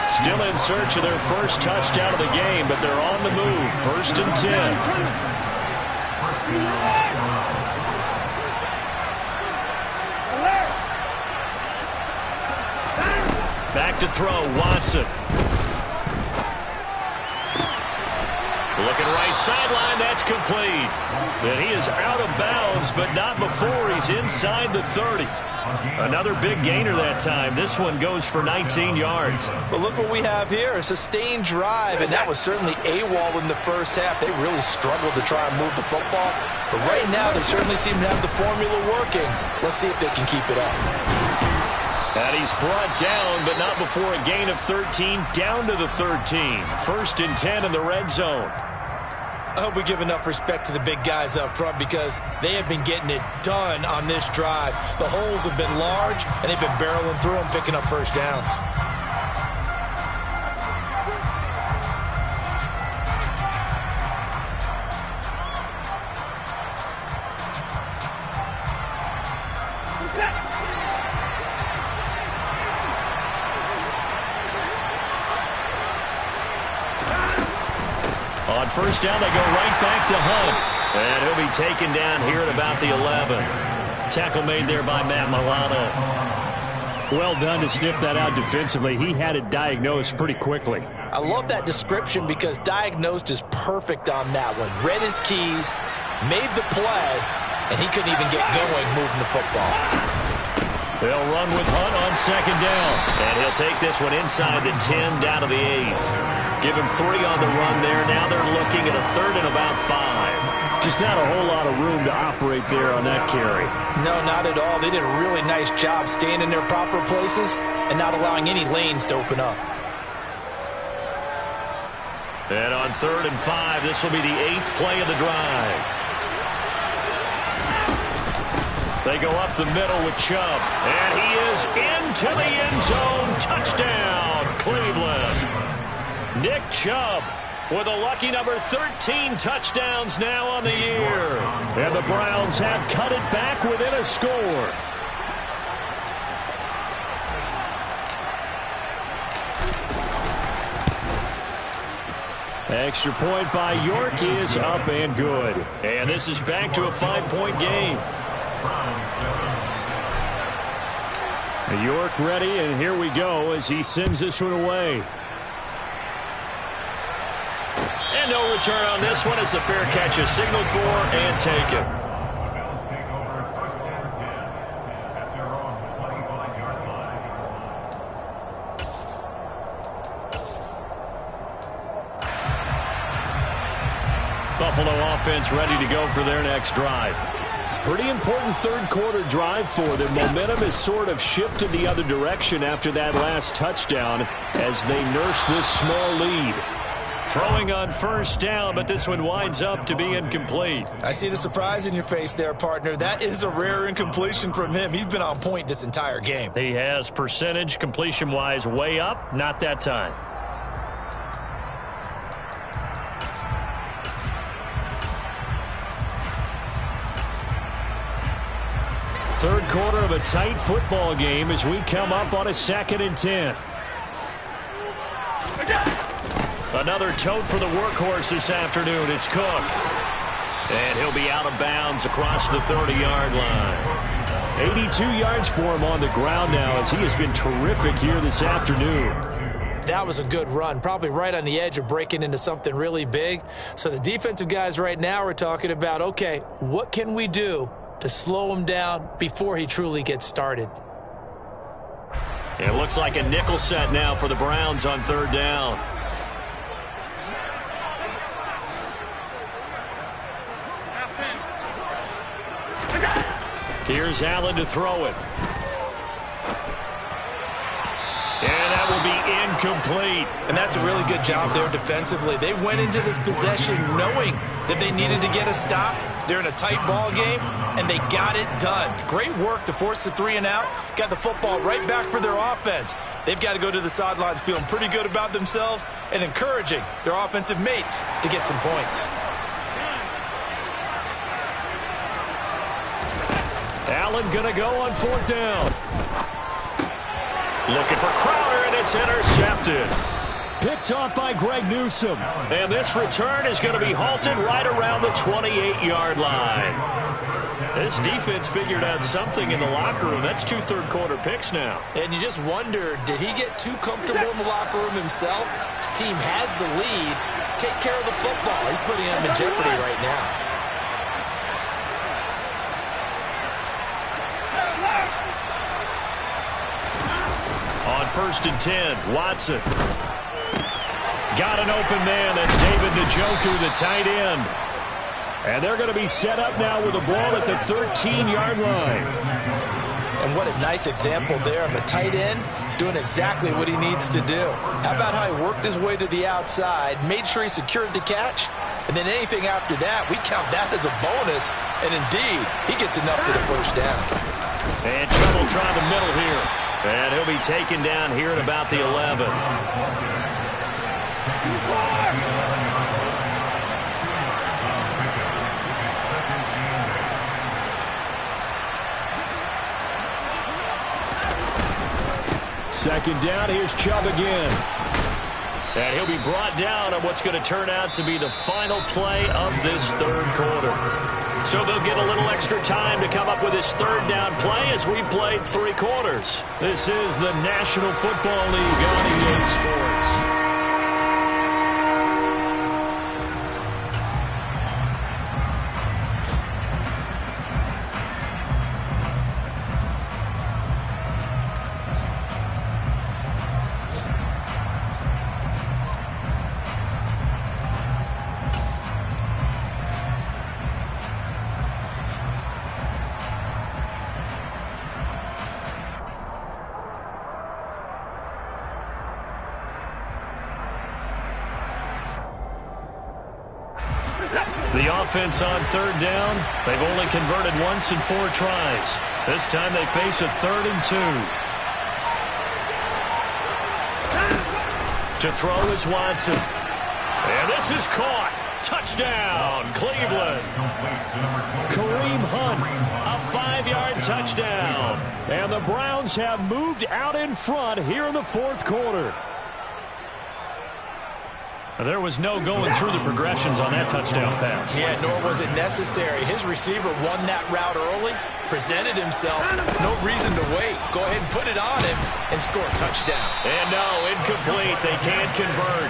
Still in search of their first touchdown of the game, but they're on the move. 1st and 10. Back to throw, Watson. Looking right sideline, that's complete. And he is out of bounds, but not before he's inside the 30. Another big gainer that time. This one goes for 19 yards. But look what we have here, a sustained drive, and that was certainly AWOL in the first half. They really struggled to try and move the football. But right now, they certainly seem to have the formula working. Let's see if they can keep it up. And he's brought down, but not before a gain of 13, down to the 13. 1st and 10 in the red zone. I hope we give enough respect to the big guys up front because they have been getting it done on this drive. The holes have been large, and they've been barreling through them, picking up first downs. On first down, they go right back to Hunt. And he'll be taken down here at about the 11. Tackle made there by Matt Milano. Well done to sniff that out defensively. He had it diagnosed pretty quickly. I love that description because diagnosed is perfect on that one. Read his keys, made the play, and he couldn't even get going moving the football. They'll run with Hunt on second down. And he'll take this one inside the 10, down to the 8. Give him 3 on the run there. Now they're looking at a 3rd and about 5. Just not a whole lot of room to operate there on that carry. No, not at all. They did a really nice job staying in their proper places and not allowing any lanes to open up. And on 3rd and 5, this will be the 8th play of the drive. They go up the middle with Chubb. And he is into the end zone. Touchdown, Cleveland. Nick Chubb with a lucky number 13 touchdowns now on the year. And the Browns have cut it back within a score. Extra point by York is up and good. And this is back to a 5-point game. York ready, and here we go as he sends this one away. And no return on this one as the fair catch is signaled for and taken. Buffalo offense ready to go for their next drive. Pretty important 3rd quarter drive for them. Momentum has sort of shifted the other direction after that last touchdown as they nurse this small lead. Throwing on first down, but this one winds up to be incomplete. I see the surprise in your face there, partner. That is a rare incompletion from him. He's been on point this entire game. He has percentage completion-wise way up, not that time. Third quarter of a tight football game as we come up on a 2nd and 10. Another tote for the workhorse this afternoon. It's Cook. And he'll be out of bounds across the 30-yard line. 82 yards for him on the ground now as he has been terrific here this afternoon. That was a good run, probably right on the edge of breaking into something really big. So the defensive guys right now are talking about, okay, what can we do to slow him down before he truly gets started? It looks like a nickel set now for the Browns on 3rd down. Here's Allen to throw it. And that will be incomplete. And that's a really good job there defensively. They went into this possession knowing that they needed to get a stop. They're in a tight ball game, and they got it done. Great work to force the 3 and out. Got the football right back for their offense. They've got to go to the sidelines feeling pretty good about themselves and encouraging their offensive mates to get some points. Allen going to go on 4th down. Looking for Crowder, and it's intercepted. Picked off by Greg Newsome. And this return is going to be halted right around the 28-yard line. This defense figured out something in the locker room. That's 2 third-quarter picks now. And you just wonder, did he get too comfortable in the locker room himself? His team has the lead, take care of the football. He's putting him in jeopardy right now. On 1st and 10, Watson. Got an open man. That's David Njoku, the tight end. And they're going to be set up now with the ball at the 13-yard line. And what a nice example there of a tight end doing exactly what he needs to do. How about how he worked his way to the outside, made sure he secured the catch, and then anything after that, we count that as a bonus. And indeed, he gets enough for the first down. And trouble trying the middle here. And he'll be taken down here at about the 11. Second down, here's Chubb again. And he'll be brought down on what's going to turn out to be the final play of this third quarter. So they'll get a little extra time to come up with his third down play as we played 3 quarters. This is the National Football League on EA Sports. The offense on third down, they've only converted once in 4 tries. This time they face a 3rd and 2. To throw is Watson. And this is caught. Touchdown, Cleveland. Kareem Hunt, a 5-yard touchdown. And the Browns have moved out in front here in the 4th quarter. There was no going through the progressions on that touchdown pass. Yeah, nor was it necessary. His receiver won that route early, presented himself. No reason to wait. Go ahead and put it on him and score a touchdown. And no, incomplete. They can't convert.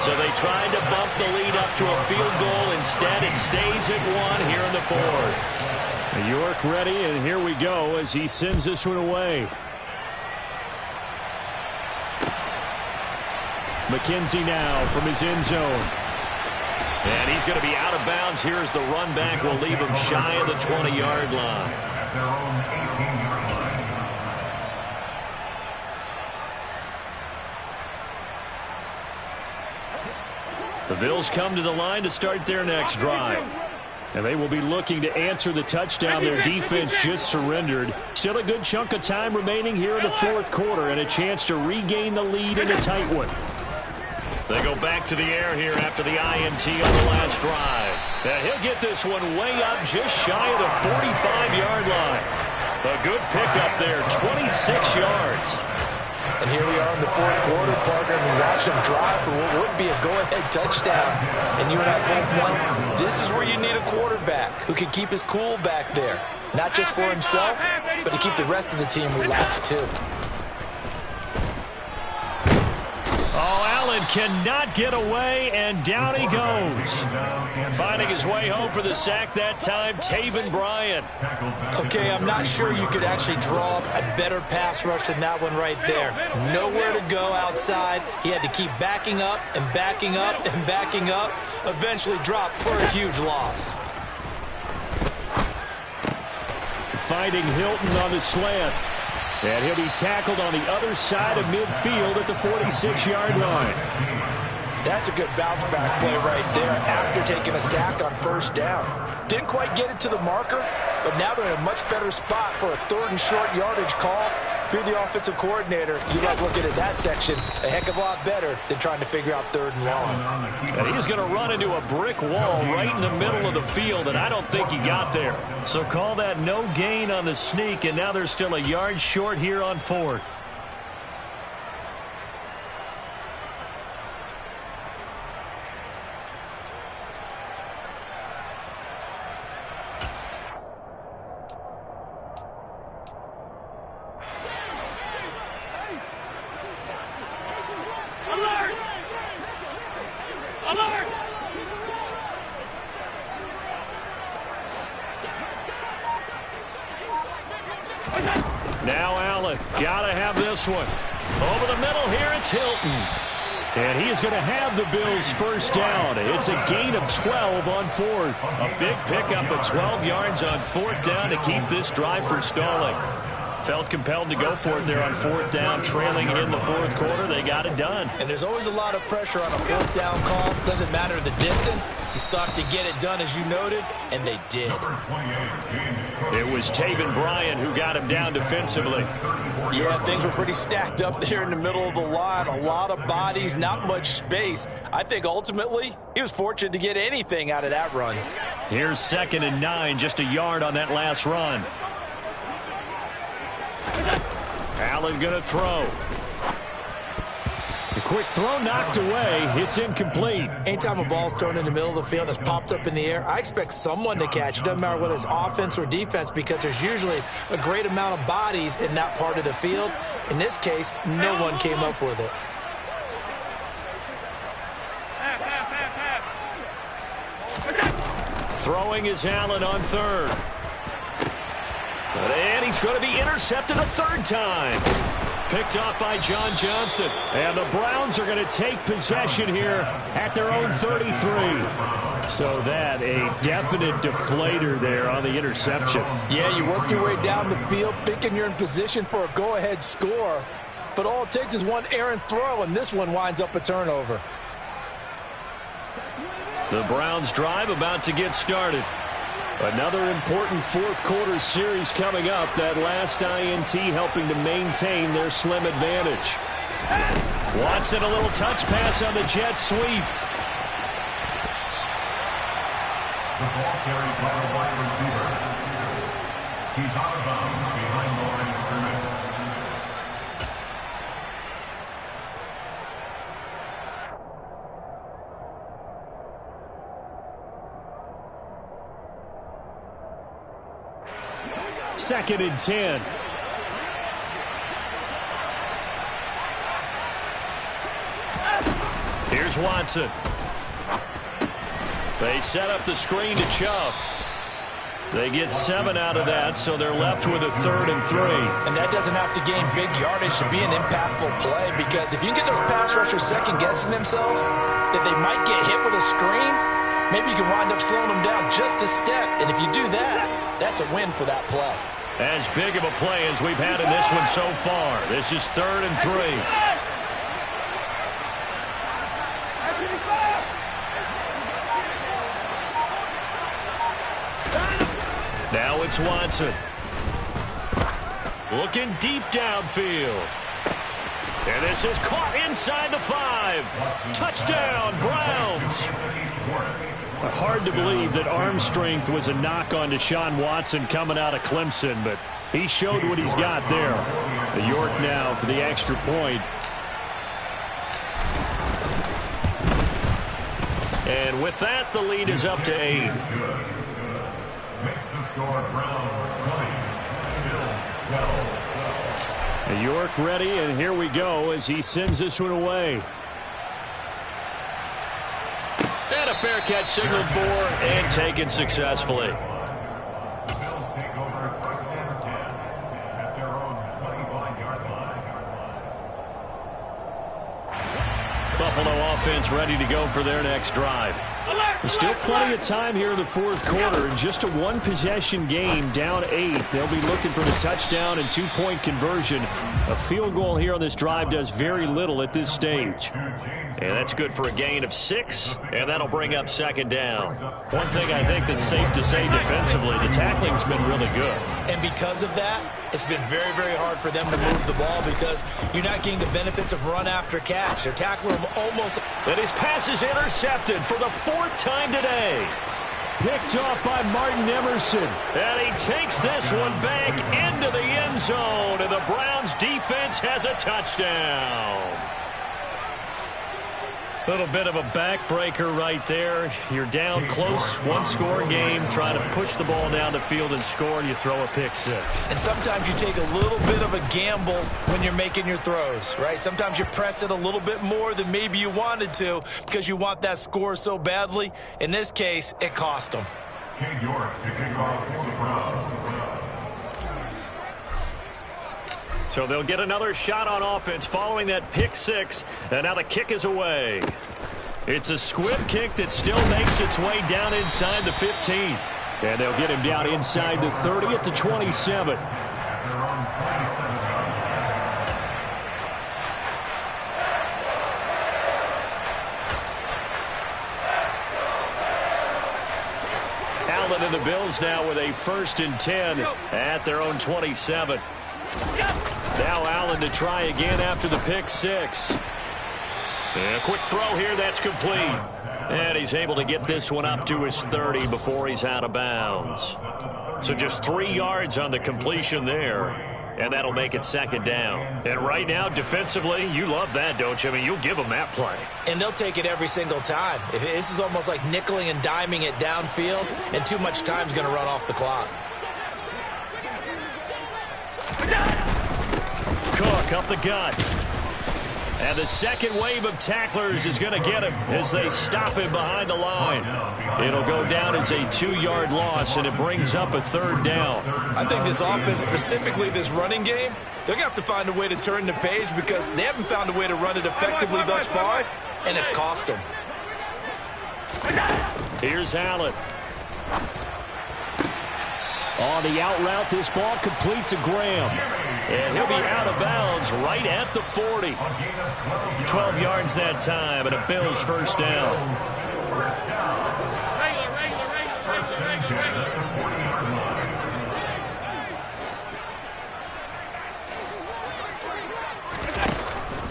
So they tried to bump the lead up to a field goal. Instead, it stays at 1 here in the 4th. York ready, and here we go as he sends this one away. McKenzie now from his end zone. And he's going to be out of bounds here as the run back will leave him shy of the 20-yard line. The Bills come to the line to start their next drive. And they will be looking to answer the touchdown their defense just surrendered. Still a good chunk of time remaining here in the 4th quarter and a chance to regain the lead in a tight one. They go back to the air here after the INT on the last drive. And he'll get this one way up just shy of the 45-yard line. A good pickup there, 26 yards. And here we are in the 4th quarter, partner, and we watch them drive for what would be a go-ahead touchdown. And you and I both know this is where you need a quarterback who can keep his cool back there. Not just for himself, but to keep the rest of the team relaxed too. Oh, Allen cannot get away, and down he goes. Finding his way home for the sack that time, Taven Bryan. Okay, I'm not sure you could actually draw up a better pass rush than that one right there. Nowhere to go outside. He had to keep backing up and backing up and backing up. Eventually dropped for a huge loss. Finding Hilton on the slant. And he'll be tackled on the other side of midfield at the 46-yard line. That's a good bounce-back play right there after taking a sack on 1st down. Didn't quite get it to the marker, but now they're in a much better spot for a 3rd and short yardage call. If you're the offensive coordinator, you like looking at that section a heck of a lot better than trying to figure out 3rd and long. And he's going to run into a brick wall right in the middle of the field, and I don't think he got there. So call that no gain on the sneak, and now they're still a yard short here on 4th. Alert! Now Allen, gotta have this one. Over the middle here, it's Hilton. And he is going to have the Bills' first down. It's a gain of 12 on fourth. A big pickup of 12 yards on fourth down to keep this drive from stalling. Felt compelled to go for it there on fourth down, trailing in the fourth quarter. They got it done. And there's always a lot of pressure on a fourth down call. Doesn't matter the distance. You start to get it done, as you noted, and they did. It was Taven Bryan who got him down defensively. Yeah, things were pretty stacked up there in the middle of the line. A lot of bodies, not much space. I think ultimately he was fortunate to get anything out of that run. Here's 2nd and 9, just a yard on that last run. Allen going to throw. A quick throw knocked away. It's incomplete. Anytime a ball's thrown in the middle of the field and it's popped up in the air, I expect someone to catch. It doesn't matter whether it's offense or defense, because there's usually a great amount of bodies in that part of the field. In this case, no one came up with it. Throwing is Allen on third. And he's going to be intercepted a third time. Picked off by John Johnson. And the Browns are going to take possession here at their own 33. So that a definite deflator there on the interception. Yeah, you work your way down the field thinking you're in position for a go-ahead score. But all it takes is one errant throw, and this one winds up a turnover. The Browns drive about to get started. Another important fourth quarter series coming up. That last INT helping to maintain their slim advantage. Watson, a little touch pass on the jet sweep. The ball carried by the wide receiver. He's out of bounds behind the line of scrimmage. Second and 10. Here's Watson. They set up the screen to Chubb. They get 7 out of that, so they're left with a 3rd and 3. And that doesn't have to gain big yardage to be an impactful play, because if you can get those pass rushers second-guessing themselves that they might get hit with a screen, maybe you can wind up slowing them down just a step. And if you do that, that's a win for that play. As big of a play as we've had in this one so far. This is 3rd and 3. Now it's Watson. Looking deep downfield. And this is caught inside the 5. Touchdown, Browns. Hard to believe that arm strength was a knock on Deshaun Watson coming out of Clemson, but he showed what he's got there. The York now for the extra point. And with that, the lead is up to 8. Makes the score Browns 20, Bills 12. York ready, and here we go as he sends this one away. And a fair catch signaled for and taken successfully. The Bills take over 1st and 10 at their own 25-yard line. Buffalo offense ready to go for their next drive. There's still plenty of time here in the fourth quarter. In just a one-possession game, down 8. They'll be looking for the touchdown and 2-point conversion. A field goal here on this drive does very little at this stage. And that's good for a gain of 6, and that'll bring up 2nd down. One thing I think that's safe to say defensively, the tackling's been really good. And because of that, it's been very, very hard for them to move the ball, because you're not getting the benefits of run after catch. They're tackling them almost. And his pass is intercepted for the 4th time today. Picked off by Martin Emerson. And he takes this one back into the end zone, and the Browns defense has a touchdown. Little bit of a backbreaker right there. You're down close, one-score game, trying to push the ball down the field and score, and you throw a pick 6. And sometimes you take a little bit of a gamble when you're making your throws, right? Sometimes you press it a little bit more than maybe you wanted to because you want that score so badly. In this case, it cost them. King York to kick off for the Browns. So they'll get another shot on offense following that pick six, and now the kick is away. It's a squib kick that still makes its way down inside the 15. And they'll get him down inside the 30 at the 27. Allen and the Bills now with a 1st and 10 at their own 27. Now Allen to try again after the pick six. And a quick throw here, that's complete. And he's able to get this one up to his 30 before he's out of bounds. So just 3 yards on the completion there. And that'll make it 2nd down. And right now, defensively, you love that, don't you? I mean, you'll give them that play. And they'll take it every single time. This is almost like nickeling and diming it downfield, and too much time's going to run off the clock. Cook up the gut. And the second wave of tacklers is going to get him as they stop him behind the line. It'll go down as a 2-yard loss, and it brings up a 3rd down. I think this offense, specifically this running game, they're going to have to find a way to turn the page because they haven't found a way to run it effectively thus far, and it's cost them. Here's Allen. On the out route, this ball complete to Graham. And he'll be out of bounds right at the 40. 12 yards that time, and a Bills 1st down.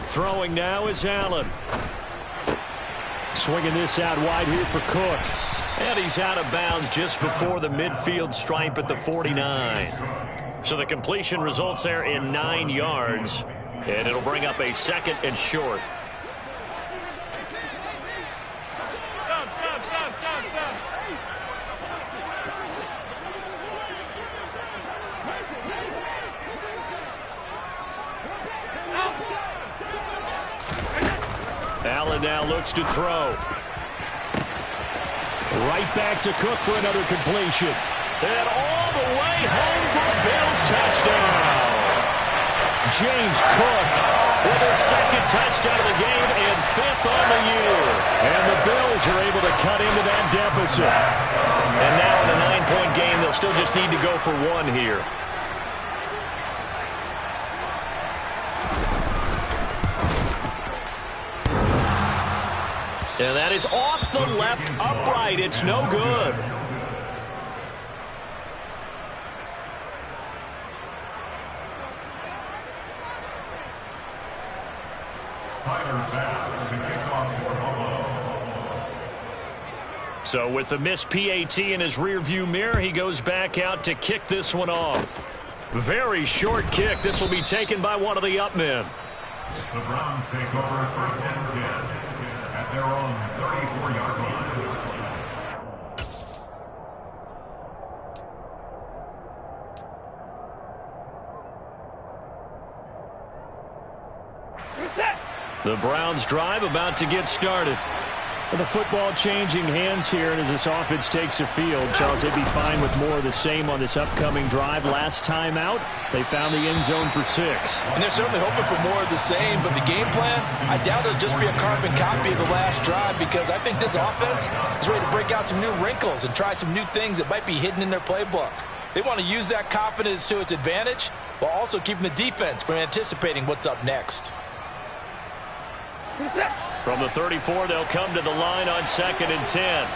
Throwing now is Allen. Swinging this out wide here for Cook. And he's out of bounds just before the midfield stripe at the 49. So the completion results there in 9 yards. And it'll bring up a 2nd and short. Allen now looks to throw. Right back to Cook for another completion. And all the way home for a Bills touchdown. James Cook with his 2nd touchdown of the game and 5th on the year. And the Bills are able to cut into that deficit. And now in a 9-point game, they'll still just need to go for 1 here. And that is off the left upright. It's no good. So with the missed PAT in his rearview mirror, he goes back out to kick this one off. Very short kick. This will be taken by one of the up men. The Browns take over 1st and 10 at their own 34-yard line. The Browns drive about to get started. The football changing hands here, and as this offense takes the field, Charles, they'd be fine with more of the same on this upcoming drive. Last time out, they found the end zone for 6. And they're certainly hoping for more of the same, but the game plan, I doubt it'll just be a carbon copy of the last drive because I think this offense is ready to break out some new wrinkles and try some new things that might be hidden in their playbook. They want to use that confidence to its advantage while also keeping the defense from anticipating what's up next. From the 34, they'll come to the line on 2nd and 10.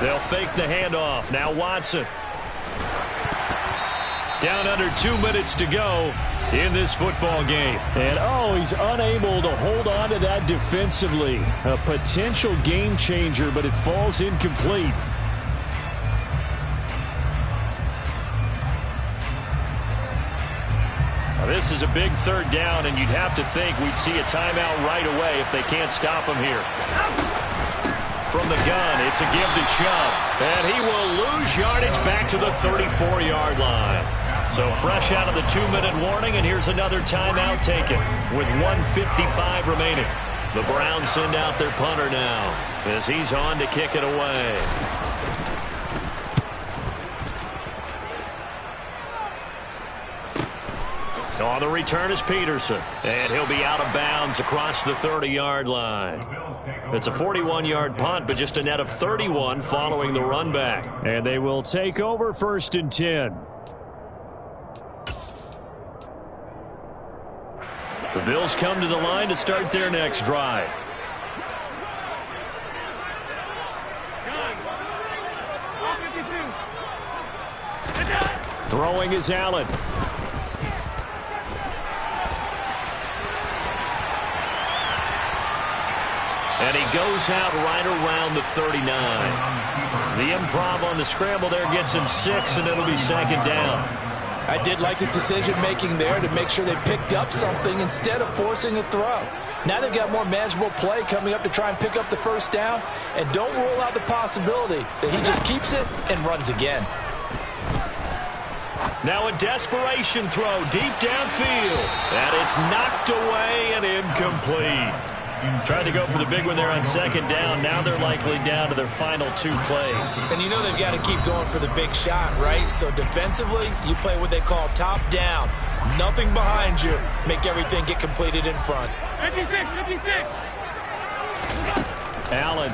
They'll fake the handoff. Now Watson. Down under 2 minutes to go in this football game. And, he's unable to hold on to that defensively. A potential game changer, but it falls incomplete. Now this is a big 3rd down, and you'd have to think we'd see a timeout right away if they can't stop him here. From the gun, it's a give to Chubb. And he will lose yardage back to the 34-yard line. So fresh out of the 2-minute warning, and here's another timeout taken with 1:55 remaining. The Browns send out their punter now as he's on to kick it away. On the return is Peterson, and he'll be out of bounds across the 30-yard line. It's a 41-yard punt, but just a net of 31 following the run back. And they will take over 1st and 10. The Bills come to the line to start their next drive. Throwing is Allen. And he goes out right around the 39. The improv on the scramble there gets him 6, and it'll be 2nd down. I did like his decision-making there to make sure they picked up something instead of forcing a throw. Now they've got more manageable play coming up to try and pick up the 1st down, and don't rule out the possibility that he just keeps it and runs again. Now a desperation throw deep downfield, and it's knocked away and incomplete. Tried to go for the big one there on 2nd down. Now they're likely down to their final 2 plays. And you know they've got to keep going for the big shot, right? So defensively, you play what they call top down. Nothing behind you. Make everything get completed in front. 56. Allen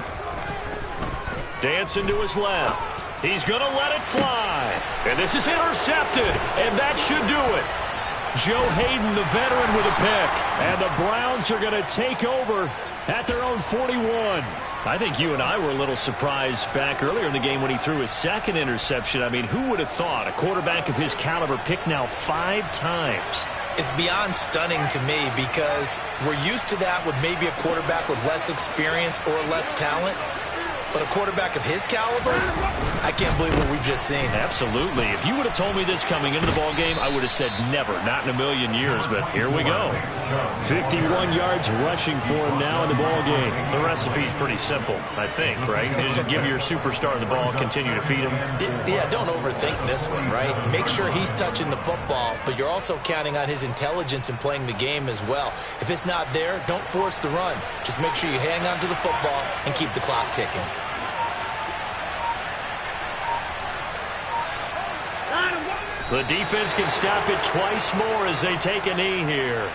dancing to his left. He's going to let it fly. And this is intercepted, and that should do it. Joe Hayden, the veteran, with a pick. And the Browns are going to take over at their own 41. I think you and I were a little surprised back earlier in the game when he threw his 2nd interception. I mean, who would have thought a quarterback of his caliber picked now 5 times? It's beyond stunning to me because we're used to that with maybe a quarterback with less experience or less talent. But a quarterback of his caliber, I can't believe what we've just seen. Absolutely. If you would have told me this coming into the ballgame, I would have said never, not in a million years. But here we go. 51 yards rushing for him now in the ballgame. The recipe's pretty simple, I think, right? Just give your superstar the ball, continue to feed him. Yeah, don't overthink this one, right? Make sure he's touching the football, but you're also counting on his intelligence in playing the game as well. If it's not there, don't force the run. Just make sure you hang on to the football and keep the clock ticking. The defense can stop it twice more as they take a knee here.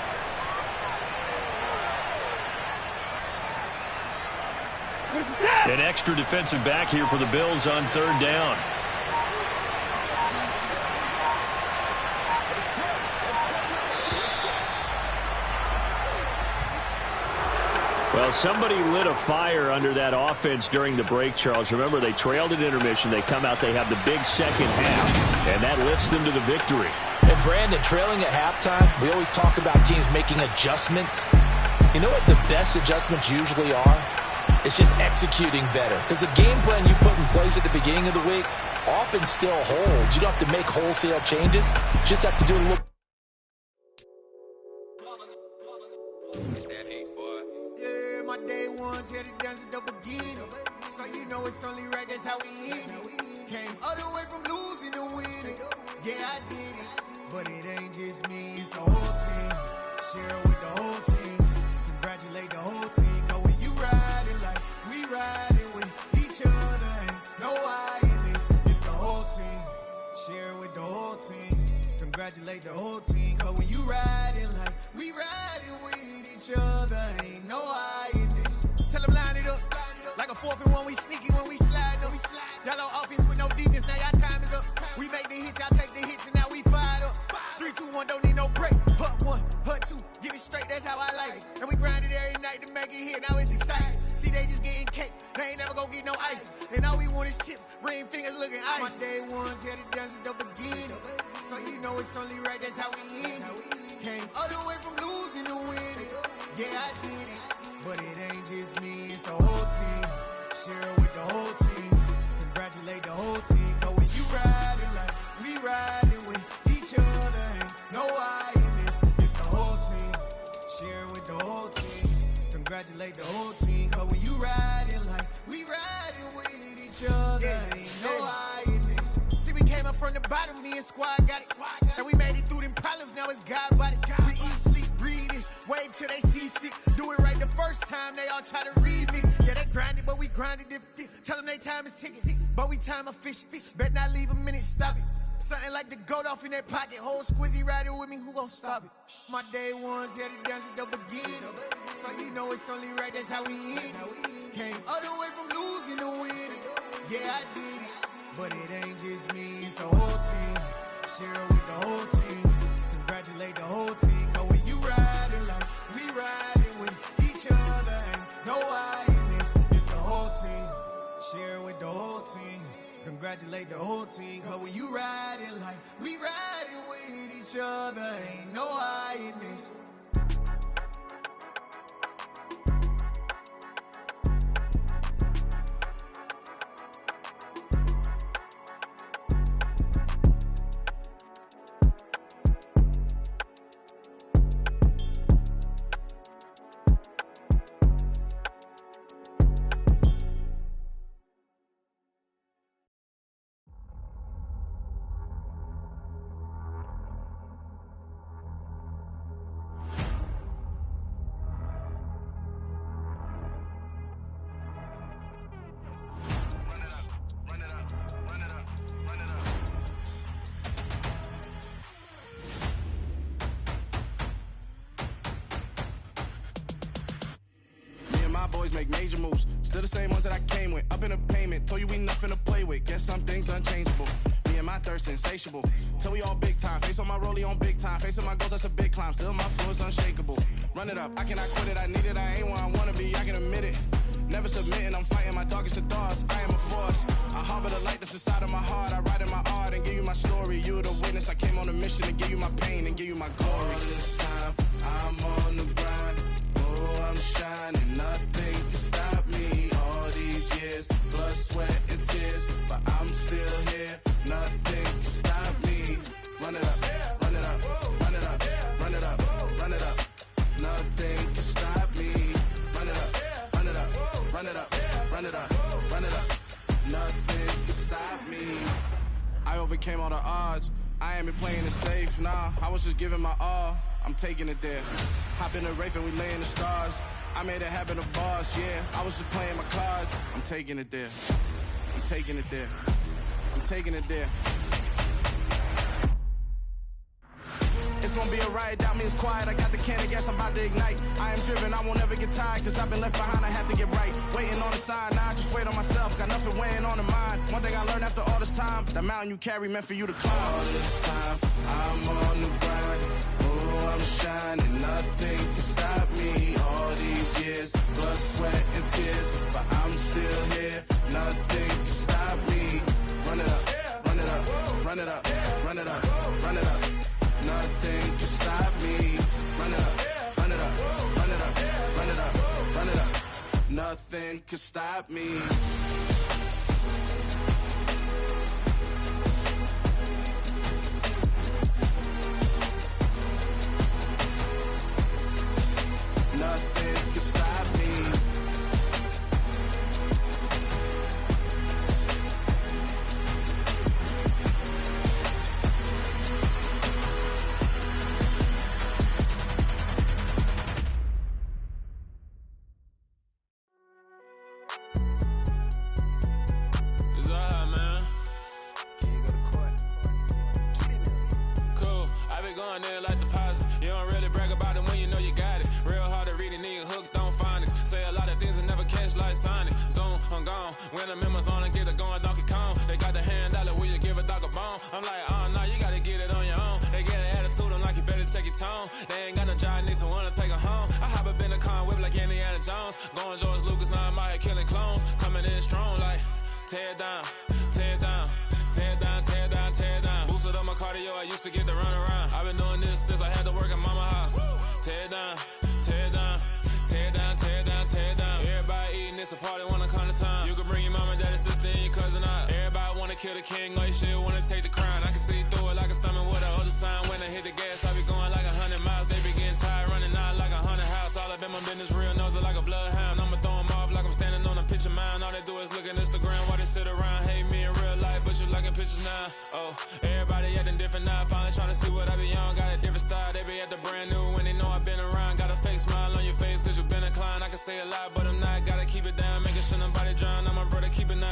An extra defensive back here for the Bills on 3rd down. Well, somebody lit a fire under that offense during the break, Charles. Remember, they trailed at intermission. They come out, they have the big 2nd half, and that lifts them to the victory. And Brandon, trailing at halftime, we always talk about teams making adjustments. You know what the best adjustments usually are? It's just executing better. Because the game plan you put in place at the beginning of the week often still holds. You don't have to make wholesale changes. You just have to do a little. Yeah, my day ones here to dance at the beginning. So you know it's only right, that's how we end it. Came all the way from losing to winning. Yeah, I did it. But it ain't just me, it's the whole team. Share it with the whole team. Congratulate the whole team. Cause when you riding like we riding with each other, ain't no I in this. It's the whole team. Share it with the whole team. Congratulate the whole team. Cause when you riding like we riding with each other, ain't no I in this. Tell them line it up. Like a 4th and 1, we sneaky when we slide them. Y'all on offense with no defense, now y'all time is up. We make the hits, y'all take the hits, and now we fired up. 3, 2, 1, don't need no break. Hut 1, hut 2, give it straight, that's how I like it. And we grind it every night to make it hit, now it's exciting. See, they just getting cake, they ain't never gonna get no ice. And all we want is chips, ring fingers looking ice. My day ones here to dance at the beginning. So you know it's only right, that's how we end it. Came all the way from losing to winning. Yeah, I did it. But it ain't just me, it's the whole team. Share it with the whole team. Congratulate the whole team. Cause when you riding like we riding with each other, ain't no I in this. It's the whole team. Share it with the whole team. Congratulate the whole team. Cause when you riding like we riding with each other, ain't no I in this. See, we came up from the bottom, me and squad got it. And we made it through them problems, now it's God body. We eat, sleep, breathe this. Wave till they see sick. Do it right the first time, they all try to remix. Yeah, they grinded, but we grinded different. Tell them they time is ticking, but we time a fish. Bet not leave a minute, stop it. Something like the goat off in that pocket. Whole squizzy riding with me, who gon' stop it? My day ones here to dance at the beginning. So you know it's only right, that's how we end it. Came all the way from losing to winning. Yeah, I did it. But it ain't just me, it's the whole team. Share it with the whole team. Congratulate the whole team. Cause when you riding like we riding with each other, ain't no I in this. It's the whole team. Share it with the whole team. Congratulate the whole team. Cause when you riding like we riding with each other, ain't no I in this. Boys make major moves, still the same ones that I came with. Up in the payment, told you we nothing to play with. Guess some things unchangeable. Me and my thirst insatiable. Till we all big time. Face on my rollie on big time. Facing my goals, that's a big climb. Still my flow is unshakable. Run it up, I cannot quit it. I need it, I ain't where I wanna be. I can admit it. Never submitting, I'm fighting my darkest of thoughts. I am a force. I harbor the light that's inside of my heart. I write in my art and give you my story. You the witness. I came on a mission to give you my pain and give you my glory. All this time, I'm on the grind. Oh, I'm shining. Nothing can stop me. All these years, blood, sweat, and tears, but I'm still here. Nothing can stop me. Run it up, run it up, run it up, run it up, run it up. Nothing can stop me. Run it up, run it up, run it up, run it up, run it up. Nothing can stop me. I overcame all the odds. I ain't been playing it safe, nah. I was just giving my all. I'm taking it there. Hop in the Wraith and we lay in the stars. I made it happen to boss, yeah. I was just playing my cards. I'm taking it there. I'm taking it there. I'm taking it there. It's gonna be a riot, doubt me it's quiet. I got the can of gas, I'm about to ignite. I am driven, I won't ever get tired, cause I've been left behind, I have to get right. Waiting on the sign, now I just wait on myself. Got nothing weighing on the mind. One thing I learned after all this time, the mountain you carry meant for you to climb. All this time, I'm on the grind. Oh, I'm shining, nothing can stop me. All these years, blood, sweat, and tears, but I'm still here. Nothing can stop me. Run it up, run it up, run it up, run it up, run it up. Nothing can stop me. Run it up, run it up, run it up, run it up, run it up. Nothing can stop me. Nothing can stop me. When the members on and get it going Donkey Kong, they got the hand dollar, will you give a dog a bone? I'm like, oh no, you gotta get it on your own. They get an attitude, I'm like, you better check your tone. They ain't got no job, need someone to take her home. I hop up in the car and whip like Indiana Jones. Going George Lucas, now I'm out here killing clones. Coming in strong like, tear it down, tear it down, tear it down, tear it down, tear it down. Boosted up my cardio, I used to get to run around. I've been doing this since I had to work at mama house. Tear it down, tear it down, tear it down, tear it down, tear it down. Everybody eating, it's a party when I come to time. You can bring your mama, daddy, sister, and your cousin out. Everybody wanna kill the king, like shit, wanna take the crown. I can see through it like a stomach with a other sign. When I hit the gas, I be going like 100 miles. They be getting tired, running out like 100 house. All up in my business, real nose like a bloodhound. I'ma throw 'em off like I'm standing on a picture mound. All they do is look at Instagram while they sit around. Hate me in real life, but you liking pictures now. Oh, everybody acting different now. Finally trying to see what I be on. Got a different style, they be at the brand new when they know I've been around. Got a say a lot, but I'm not. Gotta keep it down, making sure nobody drown. I'm my brother, keep it now.